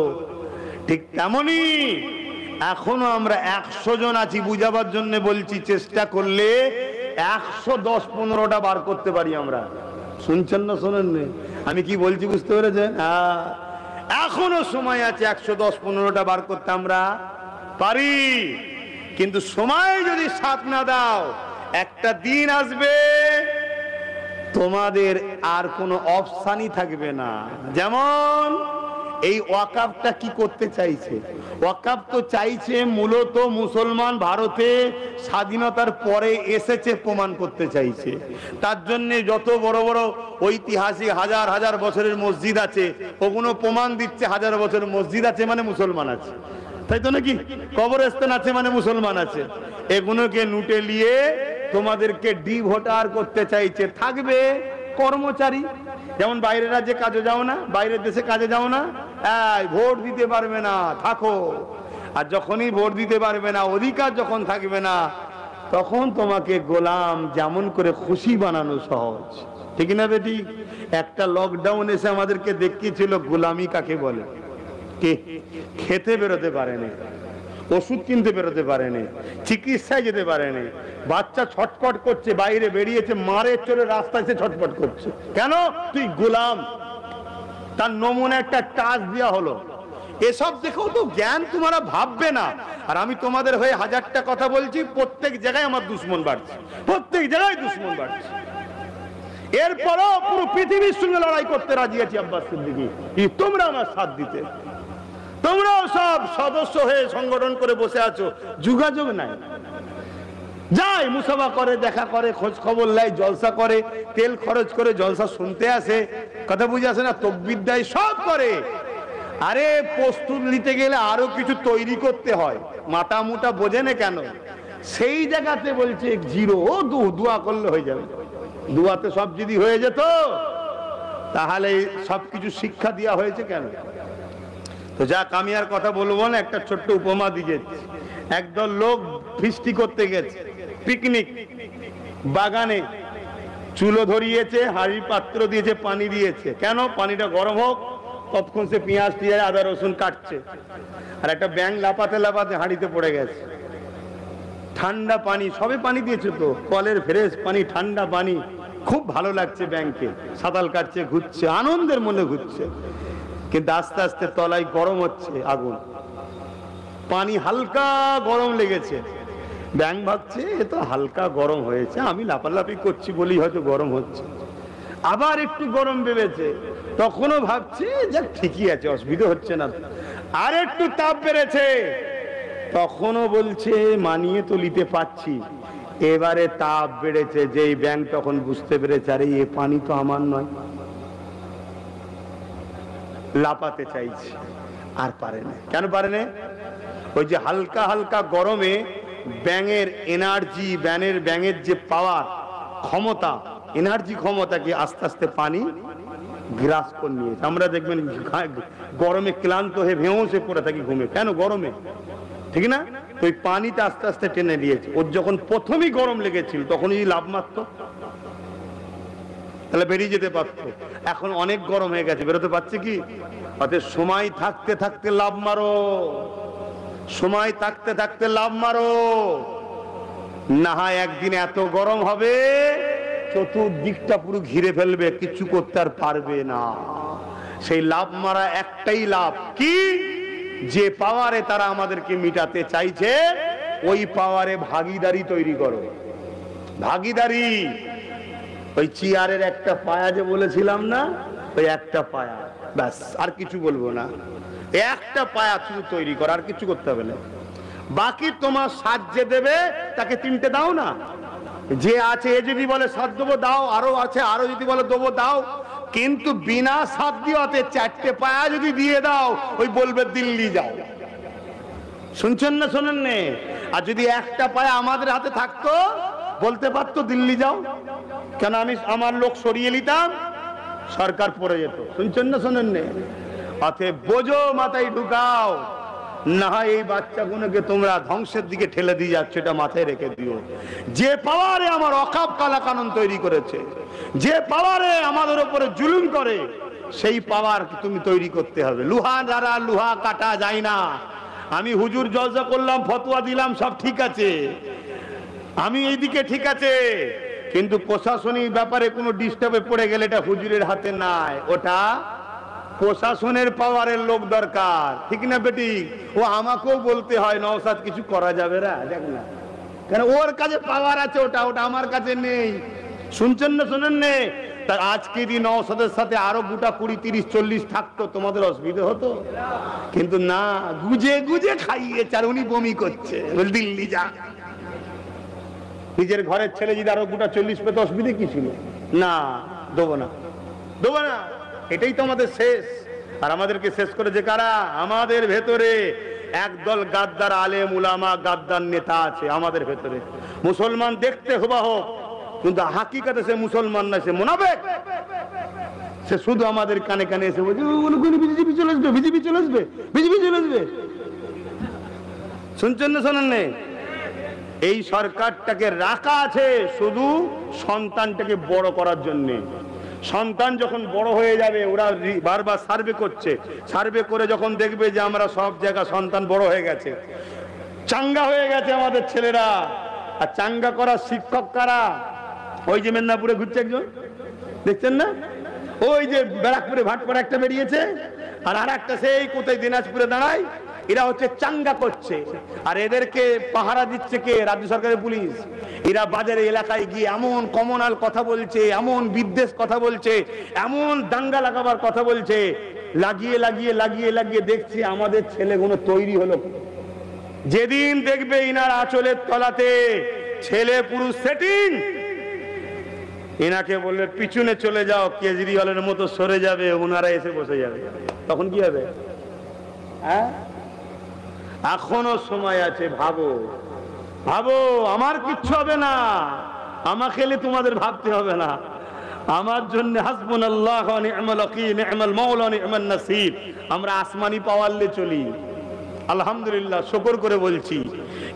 ঠিক তেমনি এখনো আমরা 100 জন আছি, বুঝাবার জন্য বলছি, চেষ্টা করলে 110-15টা বার করতে পারি আমরা। শুনছেন না শোনেন? আমি কি বলছি বুঝতে পেরেছেন? হ্যাঁ, এখনো সময় আছে, 110-15টা বার করতে আমরা পারি। কিন্তু সময় যদি সাথ না দাও, একটা দিন আসবে তোমাদের আর কোনো অপশানই থাকবে না। যেমন এই ওয়াকাফটা কি করতে চাইছে? ওয়াকাফ তো চাইছে মূলত মুসলমান ভারতে স্বাধীনতার পরে এসেছে প্রমাণ করতে চাইছে। তার জন্য যত বড় বড় ঐতিহাসিক হাজার হাজার বছরের মসজিদ আছে, ওগুলো প্রমাণ দিচ্ছে 1000 বছরের মসজিদ আছে মানে মুসলমান আছে, তাই তো নাকি? কবরস্থান আছে মানে মুসলমান আছে। এগুলোকে নুটে নিয়ে তোমাদেরকে ডিভোটার করতে চাইছে। থাকবে কর্মচারী, যেমন বাইরের রাজ্যে কাজে যাও না, বাইরের দেশে কাজে যাও না, ভোট দিতে পারবে না, থাকো। আর যখনই ভোট দিতে পারবে না, অধিকার যখন থাকবে না, তখন তোমাকে গোলাম যেমন করে খুশি বানানো সহজ, ঠিক না বেটি? একটা লকডাউন এসে আমাদেরকে দেখিয়েছিল গোলামি কাকে বলে। কে খেতে বেরোতে পারেনি, ওষুধ কিনতে বেরোতে পারেনি, চিকিৎসায় যেতে পারেনি, বাচ্চা ছটফট করছে, বাইরে বেরিয়েছে, মারের চলে রাস্তায় এসে ছটফট করছে, কেন? তুই গোলাম। তার নমুনা একটা টাচ দেওয়া হলো। এসব দেখেও তো জ্ঞান তোমরা ভাববে না। আর আমি তোমাদের হয়ে 1000টা কথা বলছি, প্রত্যেক জায়গায় আমার দুশ্মন বাড়ছে, প্রত্যেক জায়গায় দুশ্মন বাড়ছে। এরপরও পুরো পৃথিবীর সঙ্গে লড়াই করতে রাজি আছি আব্বাস সিদ্দিকী, তোমরা আমার সাথ দিতে। তোমরাও সব সদস্য হয়ে সংগঠন করে বসে আছো, যোগাযোগ নাই। যায় মুসাফা করে, দেখা করে, খোঁজ খবর লাই, জলসা করে, তেল খরচ করে জলসা শুনতে আসে, কথা বুঝে আসে না, তকবির দেয়, সব করে। আরে প্রস্তুত নিতে গেলে আরো কিছু তৈরি করতে হয়, মাথা মুটা বোঝে না কেন? সেই জায়গাতে বলছে জিরো, দোয়া করলে হয়ে যাবে। দোয়াতে সব যদি হয়ে যেত, তাহলে সবকিছু শিক্ষা দেওয়া হয়েছে কেন? তো যাক, আমি আর কথা বলবো না, একটা ছোট্ট উপমা দিয়ে। একদল লোক ফিস্টি করতে গেছে, পিকনিক বাগানে, চুলো ধরিয়েছে, হাঁড়ির পাত্র দিয়েছে, পানি দিয়েছে। কেন? পানিটা গরম হোক, ততক্ষণ সে পেঁয়াজ টিয়াজ আদা রসুন কাটছে। আর একটা ব্যাঙ লাপাতে লাপাতে হাঁড়িতে পড়ে গেছে। ঠান্ডা পানি, সবে পানি দিয়েছে তো, কলের ফ্রেশ পানি, ঠান্ডা পানি, খুব ভালো লাগছে ব্যাঙকে, সাঁতার কাটছে, ঘুরছে, আনন্দের মনে ঘুরছে। কিন্তু আস্তে আস্তে তলায় গরম হচ্ছে আগুন, পানি হালকা গরম লেগেছে। ব্যাঙ ভাবছে এ তো হালকা গরম হয়েছে, আমি লাফালাফি করছি বলেই হয়তো গরম হচ্ছে। আবার একটু গরম ভেবেছে, তখনও ভাবছে যে ঠিকই আছে, অসুবিধা হচ্ছে না। আর একটু তাপ বেড়েছে, তখনও বলছে মানিয়ে তো নিতে পারছি। এবারে তাপ বেড়েছে, যেই ব্যাঙ তখন বুঝতে পেরেছে আরে এ পানি তো আমার নয়, লাপাতে চাইছে, আর পারে না। কেন পারে না? ওই যে হালকা হালকা গরমে ব্যাঙের এনার্জি, ব্যাঙের যে পাওয়ার ক্ষমতা, এনার্জি ক্ষমতাকে আস্তে আস্তে পানি গ্রাস করে নিয়েছে। আমরা দেখবেন গরমে ক্লান্ত হয়ে ভেঙে পড়ে থাকি ঘুমে, কেন? গরমে, ঠিক না? তো ওই পানিটা আস্তে আস্তে টেনে নিয়েছে। ওর যখন প্রথমেই গরম লেগেছিল তখন এই লাভ মারত, তাহলে বেরিয়ে যেতে পারত। এখন অনেক গরম হয়ে গেছে, বেরোতে পারছে কি? অতএব সময় থাকতে থাকতে লাভ মারো, সময় থাকতে থাকতে লাভ মারো, না হয় একদিন এত গরম হবে চতুর্দিকটা পুরো ঘিরে ফেলবে, কিছু করতে আর পারবে না। সেই লাভ মারা একটাই লাভ, কি? যে পাওয়ারে তারা আমাদেরকে মিটাতে চাইছে ওই পাওয়ারে ভাগীদারি তৈরি করো। ভাগীদারি, ওই চেয়ারের একটা পায়া যে বলেছিলাম না, ওই একটা পায়া, ব্যাস, আর কিছু বলবো না। একটা পায়া শুধু তৈরি কর, আর কিছু করতে হবে না। বাকি তোমার সাহায্যে দেবে তাকে তিনটে দাও না। যে আছে এ যদি বলে সাথ দেবো দাও, আরো আছে আরো যদি বলে দেবো দাও, কিন্তু বিনা সাথ দিওয়াতে চারটে পায়া যদি দিয়ে দাও ওই বলবে দিল্লি যাও। শুনছেন না শোনেন নে? আর যদি একটা পায়া আমাদের হাতে থাকতো বলতে পারতো দিল্লি যাও, কেন? আমি আমার লোক সরিয়ে নিতাম, সরকার পড়ে যেত। শুনছেন না শোনেন নে? অতএব বোঝো, মাথায় ঢুকাও, না হয় এই বাচ্চাগুলোকে তোমরা ধ্বংসের দিকে ঠেলে দিয়ে যাচ্ছ, এটা মাথায় রেখে দিও। যে পাওয়ারে আমার অকাপ কালা কানুন তৈরি করেছে, যে পাওয়ারে আমাদের উপরে জুলুম করে, সেই পাওয়ার তুমি তৈরি করতে হবে। লোহা দ্বারা লোহা কাটা যায় না। আমি হুজুর জলসা করলাম, ফতোয়া দিলাম, সব ঠিক আছে, আমি এইদিকে ঠিক আছে, কিন্তু প্রশাসনিক ব্যাপারে কোনো ডিস্টার্বে পড়ে গেলে এটা হুজুরের হাতে নাই, ওটা প্রশাসনের পাওয়ারের লোক দরকার, ঠিক না বেটি? ও আমাকেও বলতে হয় নওশাদ কিছু করা যাবে না, দেখ না, কেন? ওর কাছে পাওয়ার আছে, ওটা আমার কাছে নেই। শুনছেন না শোনেন নে? তা আজকে যদি নওশাদের সাথে আরো গোটা 20, 30, 40 থাকতো তোমাদের অসুবিধা হতো? কিন্তু না, গুজে গুজে খাইয়েছে, আর উনি বমি করছে, বল দিল্লি যা। নিজের ঘরের ছেলে যদি আরো গোটা 40 পেতে অসুবিধা কি ছিল? না, দেবো না, দেবো না, এটাই তো আমাদের শেষ। আর আমাদেরকে শেষ করেছে কারা? আমাদের ভেতরে একদল গাদ্দার আলেম উলামা, গাদ্দার নেতা আছে আমাদের ভেতরে। মুসলমান দেখতে হুবাহ, কিন্তু হাকিকাতে সে মুসলমান না, সে মুনাফিক। সে শুধু আমাদের কানে কানে এসে বলছে বিজেপি চলে আসবে, বিজেপি চলে আসবে, বিজেপি চলে আসবে। শুনছেন না শোনেন না? এই সরকারটাকে রাখা আছে শুধু সন্তানটাকে বড় করার জন্য। সন্তান যখন বড় হয়ে যাবে, ওরা বারবার সার্ভে করছে, সার্ভে করে যখন দেখবে যে আমরা সব জায়গা সন্তান বড় হয়ে গেছে, চাঙ্গা হয়ে গেছে আমাদের ছেলেরা, আর চাঙ্গা করার শিক্ষক কারা? ওই যে মেদিনীপুরে ঘুরছে একজন, দেখছেন না? ওই যে ব্যারাকপুরে ভাটপাড়া একটা বেরিয়েছে, আর একটা সেই কোথায় দিনাজপুরে দাঁড়ায়। এরা হচ্ছে চাঙ্গা করছে, আর এদেরকে পাহারা দিচ্ছে কে? রাজ্য সরকারের পুলিশ। এরা বাজারে এলাকায় গিয়ে এমন কমনাল কথা বলছে, এমন বিদ্বেষ কথা বলছে, এমন দাঙ্গা লাগাবার কথা বলছে, লাগিয়ে লাগিয়ে লাগিয়ে লাগিয়ে দেখছি আমাদের ছেলেগুলো তৈরি হলো। যেদিন দেখবে ইনার আঁচলের তলাতে ছেলে পুরুষ সেটিং, এনাকে বলবে পিছনে চলে যাও, কেজরিওয়ালের মতো সরে যাবে, ওনারা এসে বসে যাবে, তখন কি হবে? হ্যাঁ, এখনো সময় আছে, ভাবো ভাবো, আমার কিচ্ছু হবে না, আমাকে তোমাদের ভাবতে হবে না। আমার জন্য হাসবুনাল্লাহু ওয়া নি'মাল ওয়াকিল, নি'মাল মাওলা ওয়া নি'মান নাসির। আমরা আসমানি পাওয়ারলে চলি, আলহামদুলিল্লাহ, শুকর করে বলছি।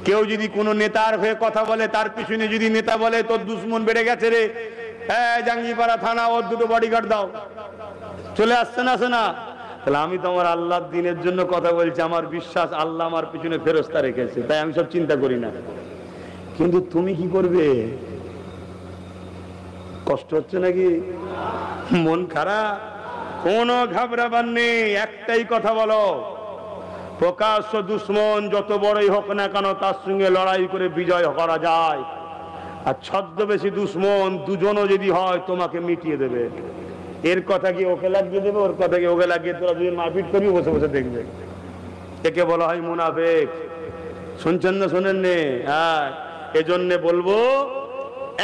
কেউ যদি কোনো নেতার হয়ে কথা বলে, তার পিছনে যদি নেতা বলে তোর দুশ্মন বেড়ে গেছে রে, হ্যাঁ জাঙ্গিপাড়া থানা, ওর দুটো বডিগার্ড দাও, চলে আসছে না, আসে না? তাহলে আমি তো আমার আল্লাহর দিনের জন্য কথা বলছি, আমার বিশ্বাস আল্লাহ আমার পিছনে ফেরেশতা রেখেছে, তাই আমি সব চিন্তা করি না। কিন্তু তুমি কি করবে? কষ্ট হচ্ছে নাকি? মন খারাপ? কোনো ঘাবড়াবার নেই, একটাই কথা বলো, প্রকাশ্য দুশ্মন যত বড়ই হোক না কেন তার সঙ্গে লড়াই করে বিজয় করা যায়, আর ছদ্মবেশী দুশ্মন দুজনও যদি হয় তোমাকে মিটিয়ে দেবে। এর কথা কি ওকে লাগিয়ে দেবে, ওর কথা কি ওকে লাগিয়ে, তোরা দুজন মারপিট করবি, বসে বসে দেখবে। একে বলা হয় মুনাফিক। শুনছেন না শোনেন নে? হ্যাঁ, এজন্য বলবো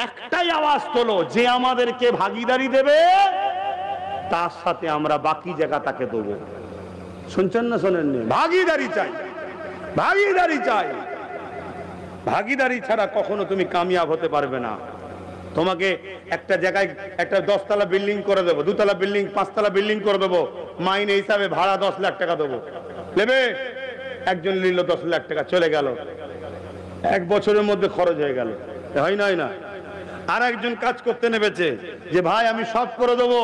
একটাই আওয়াজ তোলো, যে আমাদেরকে ভাগীদারি দেবে তার সাথে আমরা বাকি জায়গা তাকে দেবো। শুনছেন না শোনেননি? ভাগিদারি চাই, ভাগিদারি চাই। ভাগিদারি ছাড়া কখনো তুমি কামিয়াব হতে পারবে না। তোমাকে একটা জায়গায় একটা 10 তলা বিল্ডিং করে দেবো, 2 তলা বিল্ডিং, 5 তলা বিল্ডিং করে দেবো, মাইনে হিসাবে ভাড়া 10 লাখ টাকা দেবো, নেবে? একজন নিল 10 লাখ টাকা, চলে গেল, 1 বছরের মধ্যে খরচ হয়ে গেল। হয় না? হয় না? আর একজন কাজ করতে নেমেছে যে ভাই আমি সব করে দেবো,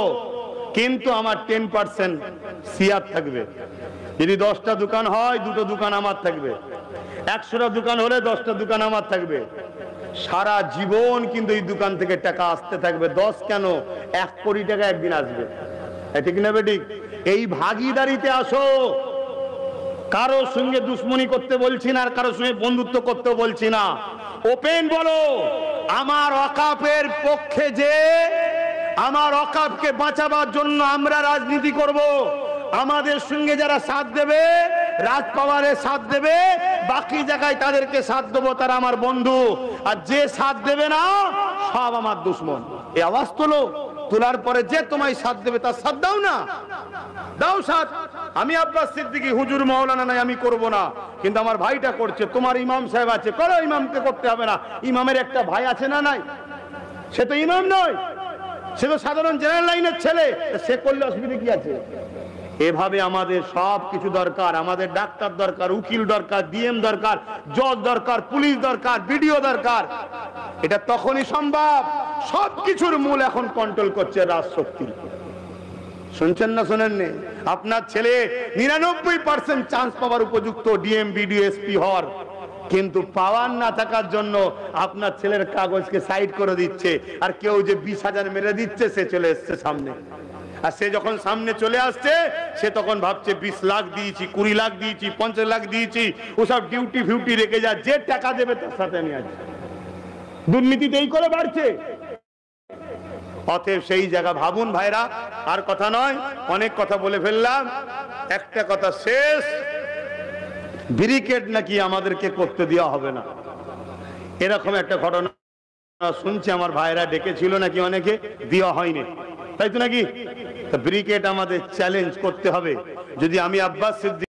কিন্তু আমার 10% শেয়ার থাকবে। যদি 10টা দোকান হয় 2টো দোকান আমার থাকবে, 100টা দোকান হলে 10টা দোকান আমার থাকবে। সারা জীবন কিন্তু এই দোকান থেকে টাকা আসতে থাকবে। 10 কেন, 1 কোটি টাকা একদিন আসবে। ঠিক না বেঠিক? এই ভাগিদারিতে আসো। কারো সঙ্গে দুশ্মনী করতে বলছি না, আর কারো সঙ্গে বন্ধুত্ব করতে বলছি না। ওপেন বলো, আমার ওয়াকাফের পক্ষে যে, আমার ওয়াকাফকে বাঁচাবার জন্য আমরা রাজনীতি করব, আমাদের সঙ্গে যারা সাথ দেবে, রাজ পাওয়ারে সাথ দেবে, বাকি জায়গায় তাদেরকে সাথ দেবো, তারা আমার বন্ধু। আর যে সাথ দেবে না সব আমার দুশ্মন। এই আওয়াজ তোলো, তোলার পরে যে তোমায় সাথ দেবে তার সাথ দাও না, দাও সাথ। আমি আব্বাস সিদ্দিকী হুজুর মাওলানা নাই, আমি করব না, কিন্তু আমার ভাইটা করছে। তোমার ইমাম সাহেব আছে, করো, ইমামকে করতে হবে না। ইমামের একটা ভাই আছে না নাই? সে তো ইমাম নয়, সে তো সাধারণ জেনারেল লাইনের ছেলে, সে করলে অসুবিধা কি আছে? এভাবে আমাদের সব কিছু দরকার। আমাদের ডাক্তার দরকার, উকিল দরকার, ডিএম দরকার, জজ দরকার, পুলিশ দরকার, বিডিও দরকার। এটা তখনই সম্ভব। সবকিছুর মূল এখন কন্ট্রোল করছে রাজশক্তি। শুনছেন না শোনেননি? আপনার ছেলে 99% চান্স পাওয়ার উপযুক্ত ডিএম, বিডিও, এসপি হওয়ার, কিন্তু পাওয়ার না থাকার জন্য আপনার ছেলের কাগজকে সাইড করে দিচ্ছে। আর কেউ যে 20,000 মেরে দিচ্ছে, সে চলে এসছে সামনে। আর সে যখন সামনে চলে আসছে, সে তখন ভাবছে 20 লাখ দিয়েছি, 20 লাখ দিয়েছি, 50 লাখ দিয়েছি, ওসব ডিউটি ফিউটি রেখে যা, যে টাকা দেবে তার সাথে আমি আছি। দুর্নীতিতে এই করে বাড়ছে। অতএব সেই জায়গা ভাবুন ভাইরা। আর কথা নয়, অনেক কথা বলে ফেললাম। একটা কথা শেষ, ব্যারিকেড নাকি আমাদেরকে করতে দেওয়া হবে না, এরকম একটা ঘটনা শুনছি। আমার ভাইরা ডেকেছিল নাকি, অনেকে দেওয়া হয়নি, তাই তো নাকি? ব্যারিকেড আমাদের চ্যালেঞ্জ করতে হবে। যদি আমি আব্বাস সিদ্দিকী